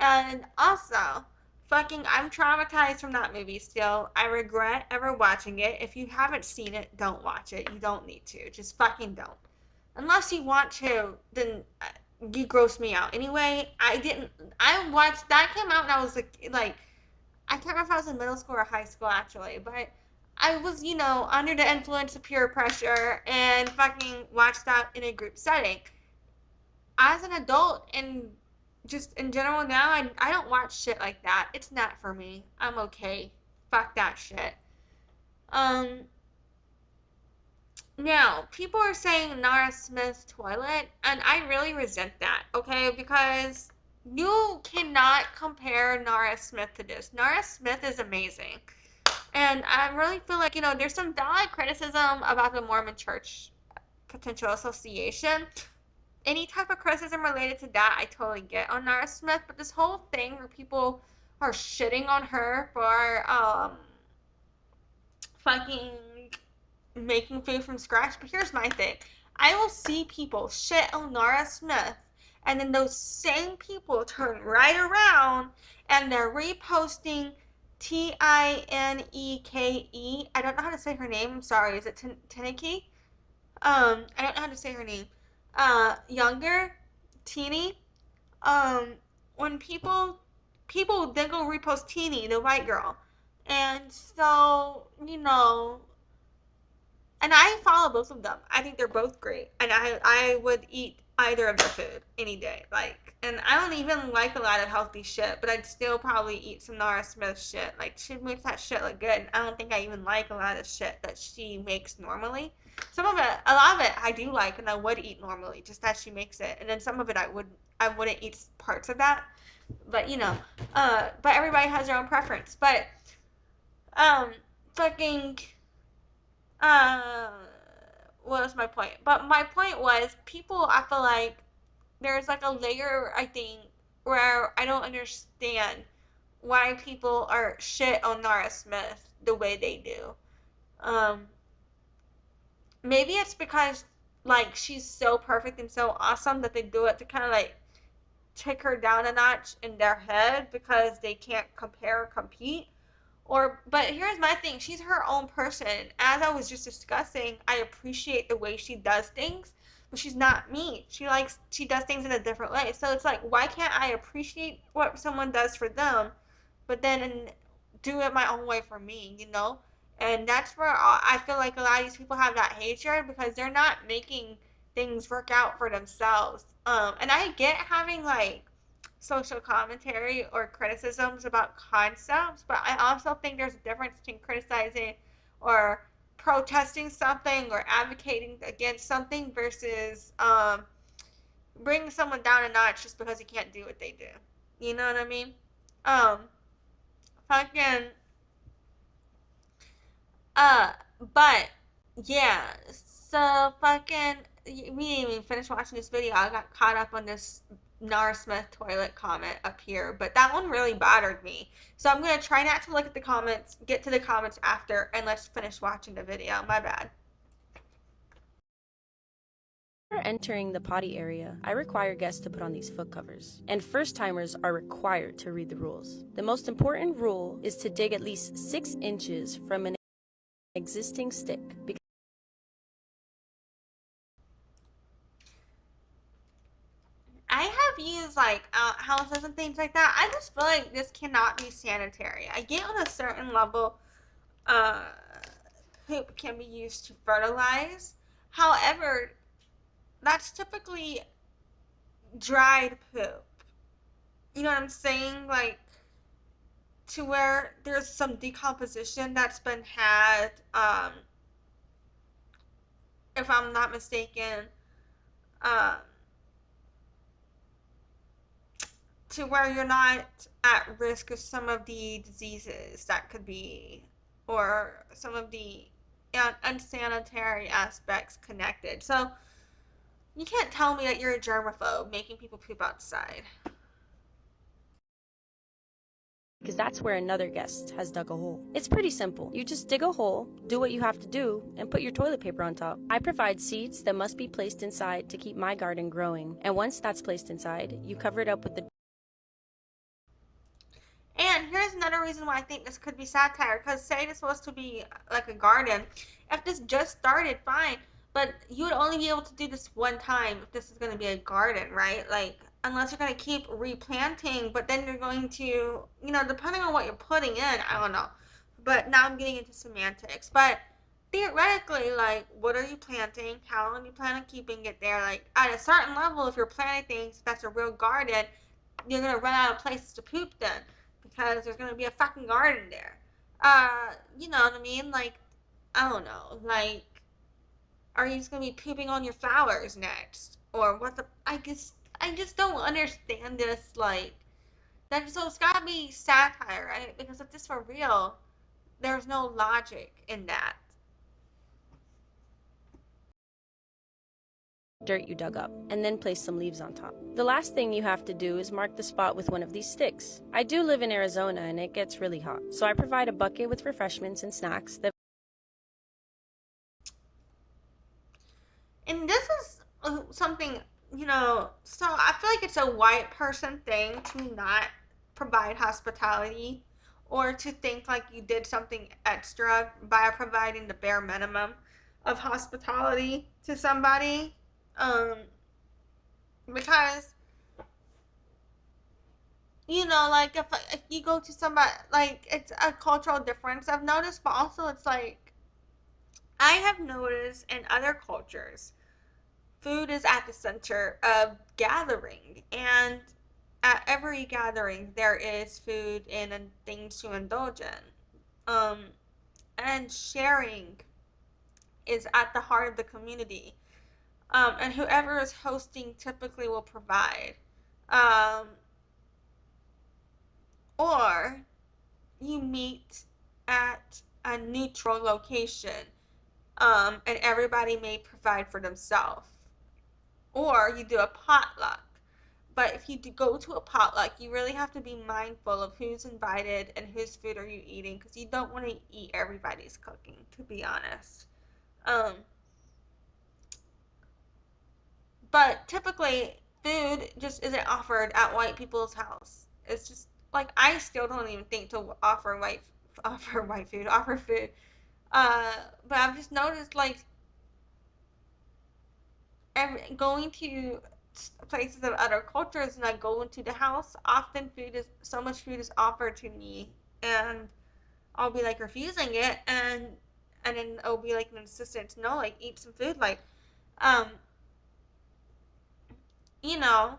And also, fucking, I'm traumatized from that movie still. I regret ever watching it. If you haven't seen it, don't watch it. You don't need to. Just fucking don't. Unless you want to, then you gross me out. Anyway, I watched, that came out and I was like, I can't remember if I was in middle school or high school actually, but I was, under the influence of peer pressure and fucking watched that in a group setting. As an adult and just in general now, I don't watch shit like that. It's not for me. I'm okay. Fuck that shit. Um, Now, people are saying Nara Smith's toilet, and I really resent that, okay? Because you cannot compare Nara Smith to this. Nara Smith is amazing. And I really feel like, there's some valid criticism about the Mormon Church potential association. Any type of criticism related to that, I totally get on Nara Smith, but this whole thing where people are shitting on her for, fucking making food from scratch. But here's my thing. I will see people shit on Nara Smith, and then those same people turn right around and they're reposting Tineke. I don't know how to say her name. I'm sorry. Is it Tineke? I don't know how to say her name. Younger, teeny. Um, when people then go repost Teeny, the white girl, and so and I follow both of them. I think they're both great, and I would eat either of their food any day. Like, and I don't even like a lot of healthy shit, but I'd still probably eat some Nara Smith shit. Like, she makes that shit look good. I don't think I even like a lot of shit that she makes normally. Some of it, a lot of it, I do like, and I would eat normally, just as she makes it. And then some of it, I wouldn't eat parts of that. But but everybody has their own preference. But fucking uh, what was my point? But my point was, people, I feel like there's like a layer, I think, where I don't understand why people are shit on Nara Smith the way they do. Um, Maybe it's because like she's so perfect and so awesome that they do it to kind of like take her down a notch in their head because they can't compare or compete. But here's my thing, she's her own person. As I was just discussing, I appreciate the way she does things, but she's not me. She does things in a different way. So it's like, why can't I appreciate what someone does for them, but then do it my own way for me? And that's where I feel like a lot of these people have that hatred, because they're not making things work out for themselves. And I get having like social commentary or criticisms about concepts, but I also think there's a difference between criticizing or protesting something or advocating against something versus bringing someone down a notch just because you can't do what they do. You know what I mean? Um, fucking Uh, but yeah, so fucking we didn't even finish watching this video. I got caught up on this Nar Smith toilet comment up here, but that one really bothered me. So I'm gonna try not to look at the comments, get to the comments after, and let's finish watching the video. My bad. Before entering the potty area, I require guests to put on these foot covers, and first-timers are required to read the rules. The most important rule is to dig at least 6 inches from an existing stick. I have used like outhouses and things like that. I just feel like this cannot be sanitary. I get on a certain level, uh, poop can be used to fertilize. However, that's typically dried poop. You know what I'm saying? Like, to where there's some decomposition that's been had, if I'm not mistaken, um, to where you're not at risk of some of the diseases that could be, or some of the unsanitary aspects connected. So, you can't tell me that you're a germaphobe making people poop outside. Because that's where another guest has dug a hole. It's pretty simple. You just dig a hole, do what you have to do, and put your toilet paper on top. I provide seeds that must be placed inside to keep my garden growing. And once that's placed inside, you cover it up with the... And here's another reason why I think this could be satire, because say this was to be like a garden. If this just started, fine, but you would only be able to do this one time if this is going to be a garden, right? Like, unless you're going to keep replanting, but then you're going to, depending on what you're putting in, I don't know. But now I'm getting into semantics. But theoretically, like, what are you planting? How long do you plan on keeping it there? Like, at a certain level, if you're planting things, that's a real garden, you're going to run out of places to poop then, because there's gonna be a fucking garden there. You know what I mean? Like, I don't know. Like, are you just gonna be pooping on your flowers next, or what the? I just don't understand this. Like, that so it's gotta be satire, right? Because if this were real, there's no logic in that. dirt you dug up, and then place some leaves on top. The last thing you have to do is mark the spot with one of these sticks. I do live in Arizona and it gets really hot, so I provide a bucket with refreshments and snacks that... And this is something, so I feel like it's a white person thing to not provide hospitality, or to think like you did something extra by providing the bare minimum of hospitality to somebody. Um, because like if you go to somebody, like, it's a cultural difference I've noticed, but also it's like I have noticed in other cultures, food is at the center of gathering, and at every gathering there is food and things to indulge in. And sharing is at the heart of the community. And whoever is hosting typically will provide. Um, or you meet at a neutral location, and everybody may provide for themselves. Or you do a potluck. But if you do go to a potluck, you really have to be mindful of who's invited and whose food are you eating, because you don't want to eat everybody's cooking, to be honest. Um, but typically, food just isn't offered at white people's house. It's just like I still don't even think to offer food. But I've just noticed, like, going to places of other cultures, and I go into the house, often so much food is offered to me, and I'll be like refusing it, and then it'll be like an insistence, no, like, eat some food, like, um, you know,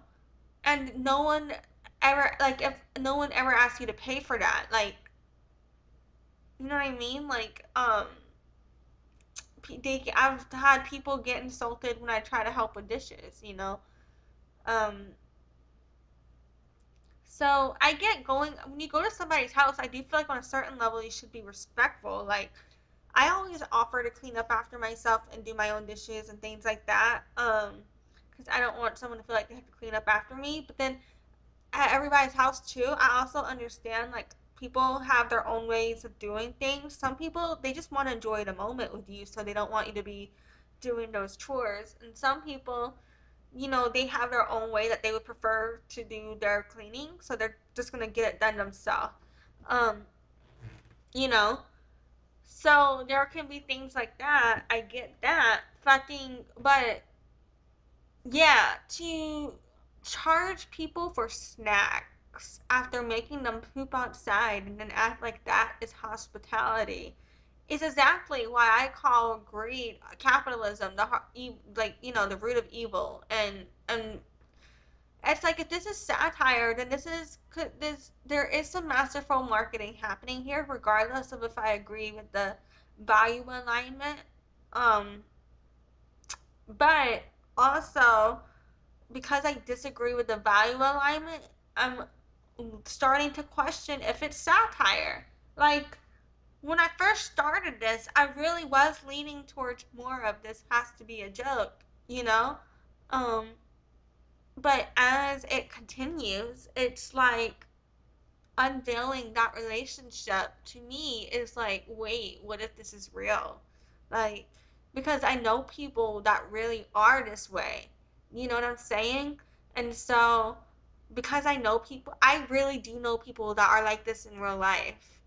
and no one ever, like, if no one ever asks you to pay for that, like, you know what I mean? Like, I've had people get insulted when I try to help with dishes, you know? Um, so I get going, when you go to somebody's house, I do feel like on a certain level you should be respectful. Like, I always offer to clean up after myself and do my own dishes and things like that. Because I don't want someone to feel like they have to clean up after me. But then at everybody's house too, I also understand like people have their own ways of doing things. Some people they just want to enjoy the moment with you, so they don't want you to be doing those chores. And some people, you know, they have their own way that they would prefer to do their cleaning, so they're just gonna get it done themselves. Um, you know, so there can be things like that. I get that. Fucking, but yeah, to charge people for snacks after making them poop outside and then act like that is hospitality is exactly why I call greed, capitalism, like you know the root of evil. And it's like if this is satire, then this there is some masterful marketing happening here, regardless of if I agree with the value alignment. Um, but also because I disagree with the value alignment, I'm starting to question if it's satire. Like when I first started this, I really was leaning towards more of this has to be a joke, you know? Um, but as it continues, it's like unveiling that relationship to me is like, wait, what if this is real? Like, because I know people that really are this way. You know what I'm saying? And so, because I know people, I really do know people that are like this in real life.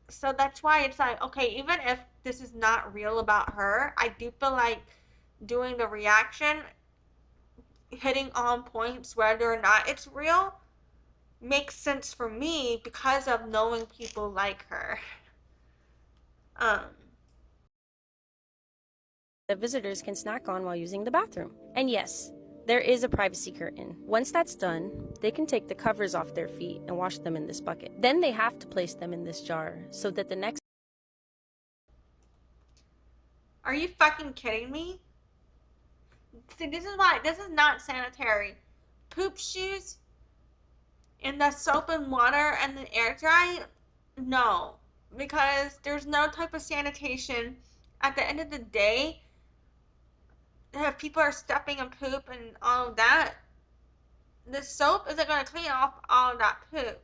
So that's why it's like, okay, even if this is not real about her, I do feel like doing the reaction, hitting on points whether or not it's real, makes sense for me because of knowing people like her. Um, That visitors can snack on while using the bathroom. And yes, there is a privacy curtain. Once that's done, they can take the covers off their feet and wash them in this bucket. Then they have to place them in this jar so that the next are you fucking kidding me? See, this is why this is not sanitary. Poop shoes in the soap and water and the air dry, no, because there's no type of sanitation. At the end of the day, if people are stepping in poop and all of that, the soap isn't going to clean off all of that poop.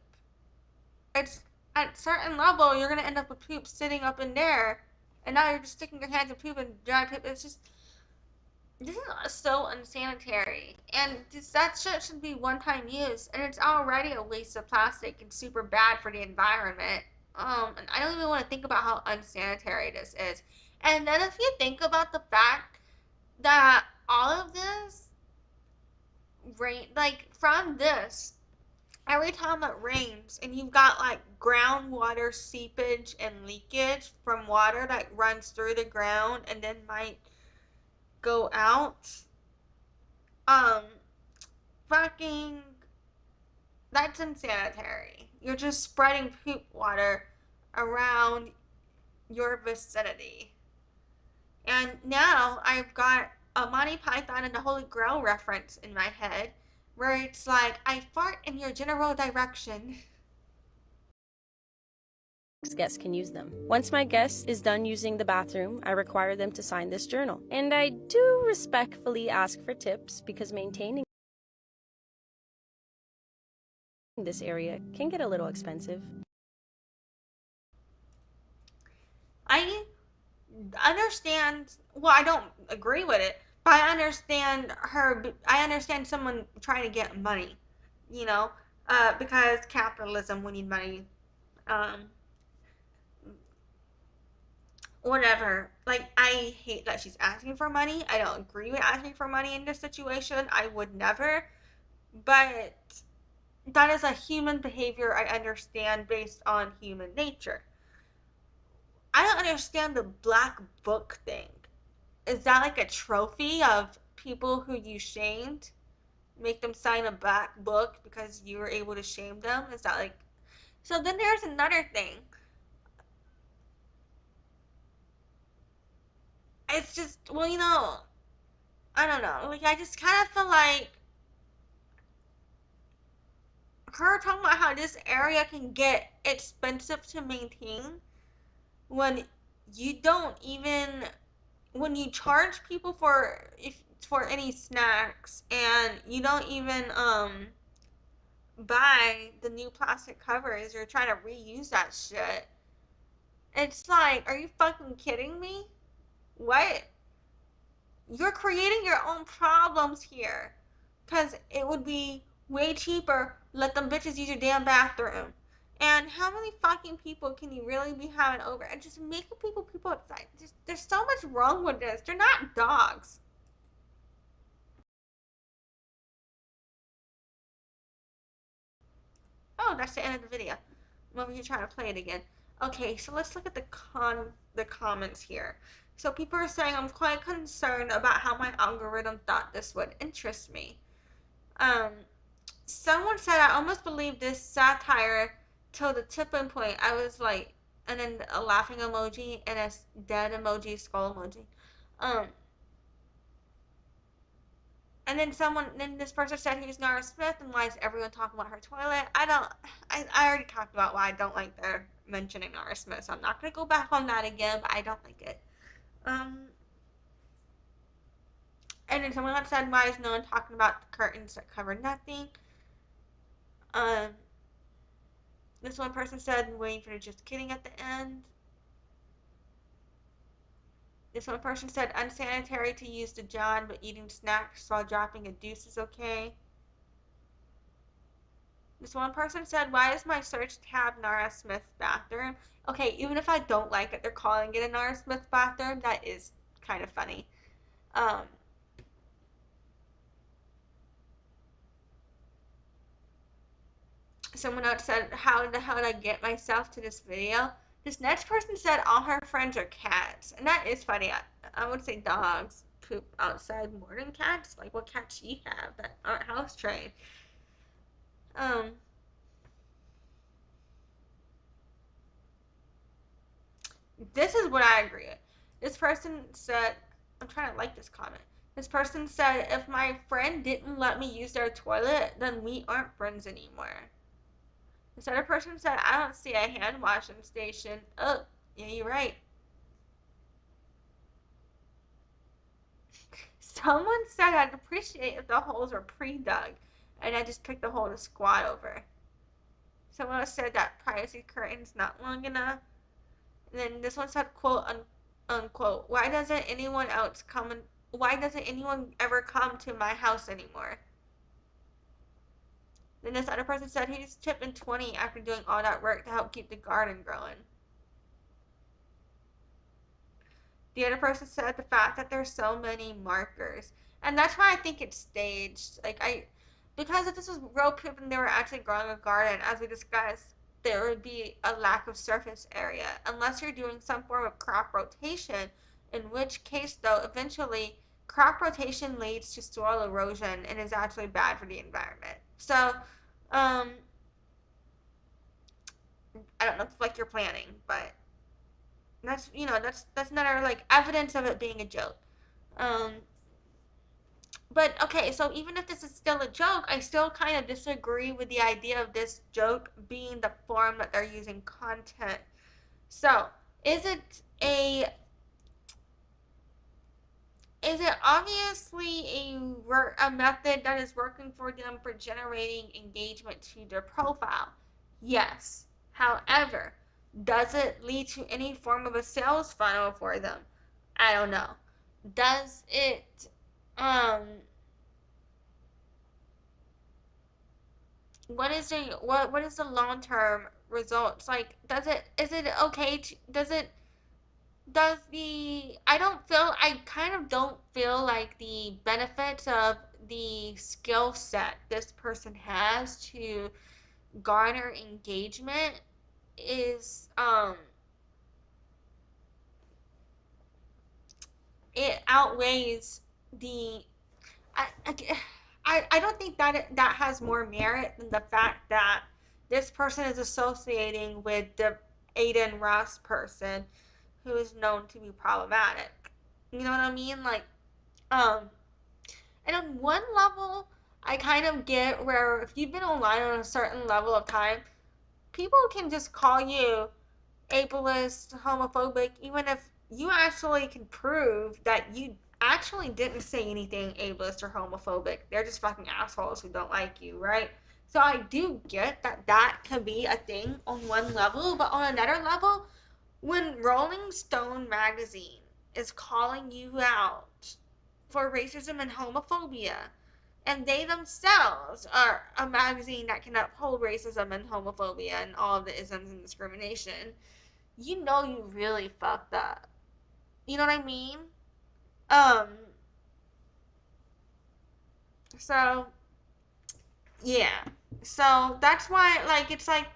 It's at a certain level, you're going to end up with poop sitting up in there, and now you're just sticking your hands in poop and dry poop. It's just, this is so unsanitary. And that shit should be one time use, and it's already a waste of plastic and super bad for the environment. And I don't even want to think about how unsanitary this is. And then if you think about the fact that all of this rain, like from this, every time it rains and you've got like groundwater seepage and leakage from water that runs through the ground and then might go out, um, fucking, that's insanitary. You're just spreading poop water around your vicinity. And now I've got a Monty Python and the Holy Grail reference in my head where it's like, I fart in your general direction. guest can use them. Once my guest is done using the bathroom, I require them to sign this journal. And I do respectfully ask for tips because maintaining this area can get a little expensive. I understand, well, I don't agree with it, but I understand someone trying to get money, you know, because capitalism, we need money. Um, whatever. Like, I hate that she's asking for money. I don't agree with asking for money in this situation. I would never. But that is a human behavior I understand based on human nature. I don't understand the black book thing. Is that like a trophy of people who you shamed? make them sign a black book because you were able to shame them? Is that like... So then there's another thing. It's just, well, I don't know. Like, I just kind of feel like her talking about how this area can get expensive to maintain when you don't even, when you charge people for any snacks, and you don't even buy the new plastic covers, you're trying to reuse that shit. It's like, are you fucking kidding me? What? You're creating your own problems here. Because it would be way cheaper, let them bitches use your damn bathroom. And how many fucking people can you really be having over? And just making people outside. There's so much wrong with this. They're not dogs. Oh, that's the end of the video. I'm over here trying to play it again. Okay, so let's look at the comments here. So people are saying, I'm quite concerned about how my algorithm thought this would interest me. Someone said, I almost believed this satire till the tipping point. I was like, and then a laughing emoji and a dead emoji, skull emoji. Um, and then this person said he was Nara Smith, and why is everyone talking about her toilet? I already talked about why I don't like their mentioning Nara Smith, so I'm not going to go back on that again, but I don't like it. And then someone else said, why is no one talking about the curtains that cover nothing? This one person said, waiting for just kidding at the end. This one person said, unsanitary to use the John, but eating snacks while dropping a deuce is okay. This one person said, why is my search tab Nara Smith bathroom? Okay, even if I don't like it, they're calling it a Nara Smith bathroom. That is kind of funny. Someone else said, how the hell did I get myself to this video? This next person said all her friends are cats. And that is funny. I would say dogs poop outside more than cats. Like, what cats do you have that aren't house trained? This is what I agree with. This person said, I'm trying to like this comment. This person said, if my friend didn't let me use their toilet, then we aren't friends anymore. This other person said, I don't see a hand washing station. Oh, yeah, you're right. Someone said I'd appreciate if the holes were pre-dug, and I just picked the hole to squat over. Someone else said that privacy curtain's not long enough. And then this one said, quote unquote, why doesn't anyone ever come to my house anymore? Then this other person said he's tipping 20 after doing all that work to help keep the garden growing. The other person said the fact that there's so many markers. And that's why I think it's staged. Because if this was real proof and they were actually growing a garden, as we discussed, there would be a lack of surface area. Unless you're doing some form of crop rotation, in which case, though, eventually crop rotation leads to soil erosion and is actually bad for the environment. So, I don't know if like you're planning, but that's another like evidence of it being a joke. Um, but okay, so even if this is still a joke, I still kind of disagree with the idea of this joke being the form that they're using content. So, is it a is it obviously a method that is working for them for generating engagement to their profile? Yes. However, does it lead to any form of a sales funnel for them? I don't know. Does it what is the long-term results? Like, is it okay to does the I kind of don't feel like the benefits of the skill set this person has to garner engagement is it outweighs the I I don't think that has more merit than the fact that this person is associating with the Aiden Ross person who is known to be problematic. You know what I mean? Like, um, and on one level, I kind of get where if you've been online on a certain level of time, people can just call you ableist, homophobic, even if you actually can prove that you actually didn't say anything ableist or homophobic. They're just fucking assholes who don't like you, right? So I do get that that can be a thing on one level, but on another level, when Rolling Stone magazine is calling you out for racism and homophobia, and they themselves are a magazine that can uphold racism and homophobia and all of the isms and discrimination, you know you really fucked up. You know what I mean? Um, so yeah. So that's why like it's like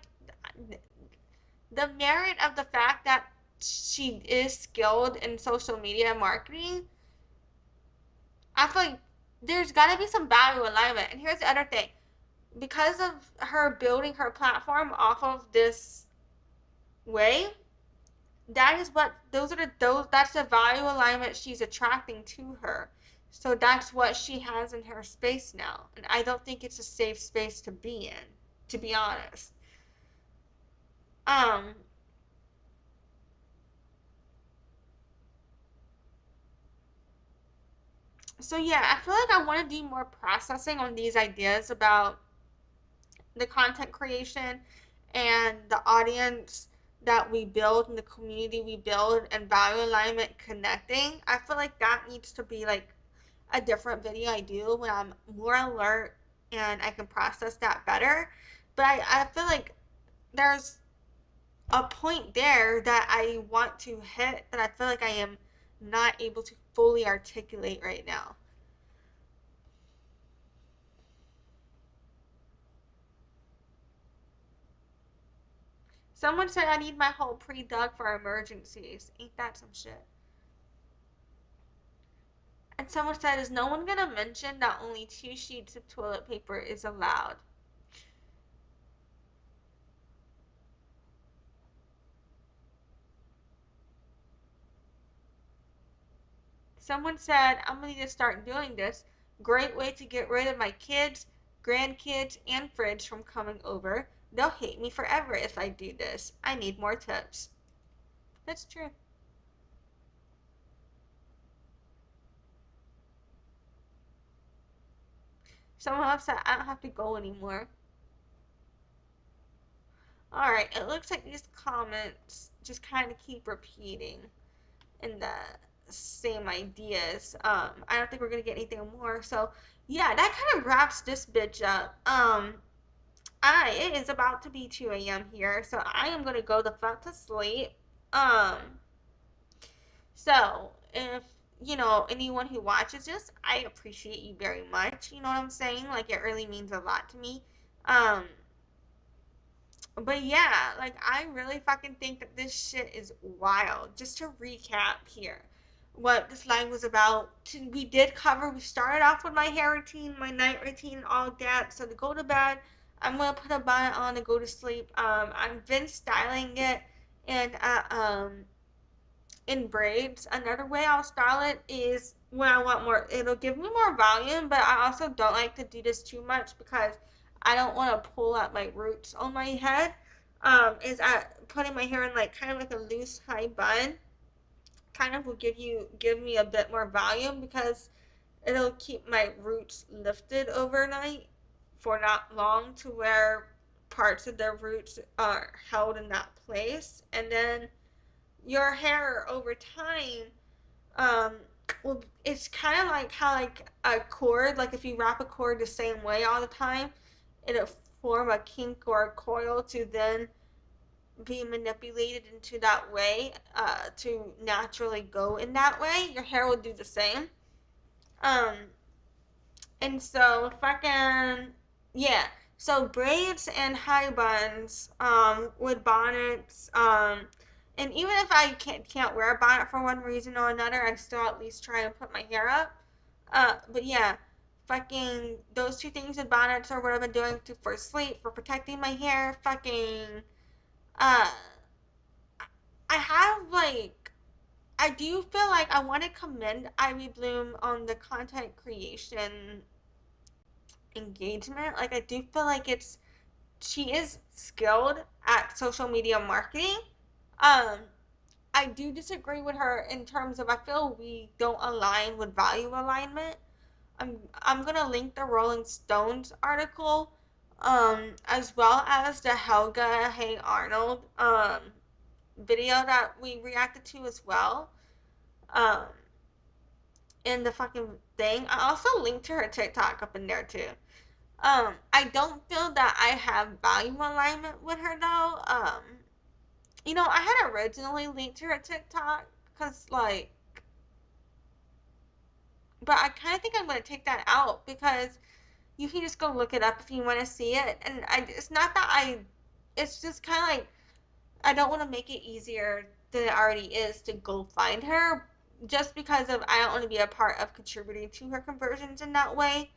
the merit of the fact that she is skilled in social media marketing, I feel like there's gotta be some value alignment. And here's the other thing. Because of her building her platform off of this way, that is what those that's the value alignment she's attracting to her. So that's what she has in her space now. And I don't think it's a safe space to be in, to be honest. Um so yeah, I feel like I want to do more processing on these ideas about the content creation and the audience that we build and the community we build and value alignment connecting. I feel like that needs to be like a different video I do when I'm more alert and I can process that better. But I feel like there's a point there that I want to hit that I feel like I am not able to fully articulate right now. Someone said I need my hole pre-dug for emergencies. Ain't that some shit? And someone said, is no one gonna mention that only 2 sheets of toilet paper is allowed? Someone said, I'm gonna need to start doing this. Great way to get rid of my kids, grandkids, and fridge from coming over. They'll hate me forever if I do this. I need more tips. That's true. Someone else said, I don't have to go anymore. Alright, it looks like these comments just kind of keep repeating in the same ideas. I don't think we're gonna get anything more. So yeah, that kind of wraps this bitch up. It is about to be 2 a.m. here, so I am gonna go the fuck to sleep. Um, so if you know anyone who watches this, I appreciate you very much. You know what I'm saying? Like it really means a lot to me. Um, but yeah, like I really fucking think that this shit is wild. Just to recap here, what this line was about. We started off with my hair routine, my night routine, all that. So to go to bed, I'm gonna put a bonnet on to go to sleep. I've been styling it and in braids. Another way I'll style it is when I want more, it'll give me more volume, but I also don't like to do this too much because I don't want to pull out my roots on my head. Is putting my hair in like kind of like a loose high bun kind of will give me a bit more volume because it'll keep my roots lifted overnight for not long to where parts of the roots are held in that place. And then your hair over time, um well, it's kind of like how like a cord, like if you wrap a cord the same way all the time, it'll form a kink or a coil to then be manipulated into that way, to naturally go in that way. Your hair will do the same. um and so fucking yeah, so braids and high buns, with bonnets, and even if I can't wear a bonnet for one reason or another, I still at least try and put my hair up. But yeah, fucking those two things with bonnets or what I've been doing for sleep, for protecting my hair, fucking, I have, like, I do feel like I want to commend Ivy Bloom on the content creation engagement. Like, I do feel like she is skilled at social media marketing. I do disagree with her in terms of I feel we don't align with value alignment. I'm gonna link the Rolling Stones article, as well as the Helga Hey Arnold video that we reacted to as well. Um, in the fucking thing. I also linked to her TikTok up in there too. I don't feel that I have value alignment with her though. I had originally linked to her TikTok because like, but I kind of think I'm gonna take that out because you can just go look it up if you want to see it. And it's not that it's just kind of like I don't want to make it easier than it already is to go find her, just because of I don't want to be a part of contributing to her conversions in that way.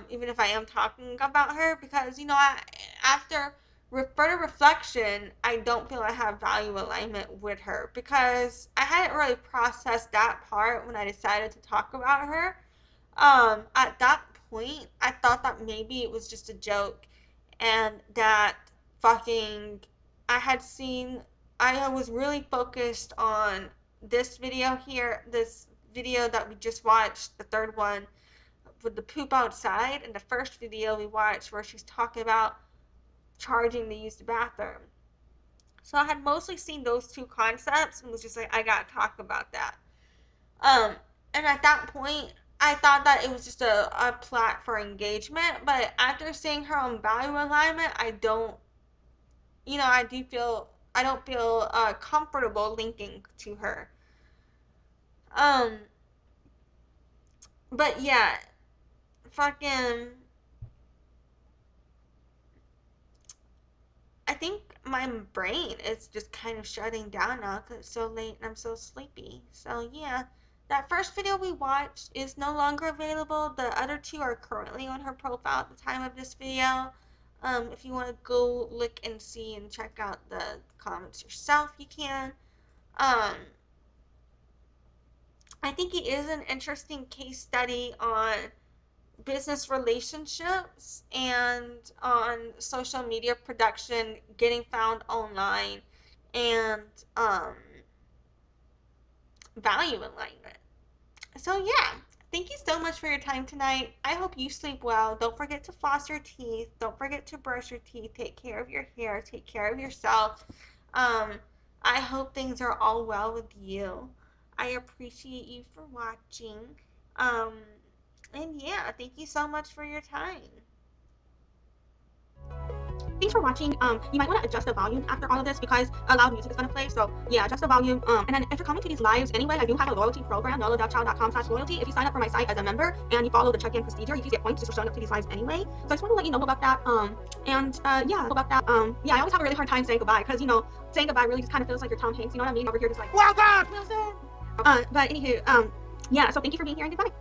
Even if I am talking about her, because after further reflection, I don't feel I have value alignment with her because I hadn't really processed that part when I decided to talk about her. At that point, I thought that maybe it was just a joke, and that fucking I was really focused on this video here, this video that we just watched, the third one with the poop outside, and the first video we watched where she's talking about charging to use the bathroom. So I had mostly seen those two concepts and was just like, I gotta talk about that. And at that point, I thought that it was just a plot for engagement, but after seeing her on value alignment, I don't feel comfortable linking to her. But yeah, fucking, I think my brain is just kind of shutting down now because it's so late and I'm so sleepy. So yeah, that first video we watched is no longer available. The other two are currently on her profile at the time of this video. If you want to go look and see and check out the comments yourself, you can. I think it is an interesting case study on business relationships and on social media production getting found online and value alignment. So yeah, thank you so much for your time tonight. I hope you sleep well. Don't forget to floss your teeth. Don't forget to brush your teeth. Take care of your hair. Take care of yourself. I hope things are all well with you. I appreciate you for watching. And yeah, thank you so much for your time. Thanks for watching. You might want to adjust the volume after all of this because a loud music is going to play. So yeah, adjust the volume. And then if you're coming to these lives anyway, I do have a loyalty program, yolo.chow.com/loyalty. If you sign up for my site as a member and you follow the check-in procedure, you can get points just for showing up to these lives anyway. So I just want to let you know about that. Yeah, I always have a really hard time saying goodbye because, saying goodbye really just kind of feels like you're Tom Hanks, you know what I mean? Over here just like, Wilson! But anywho, yeah, so thank you for being here and goodbye.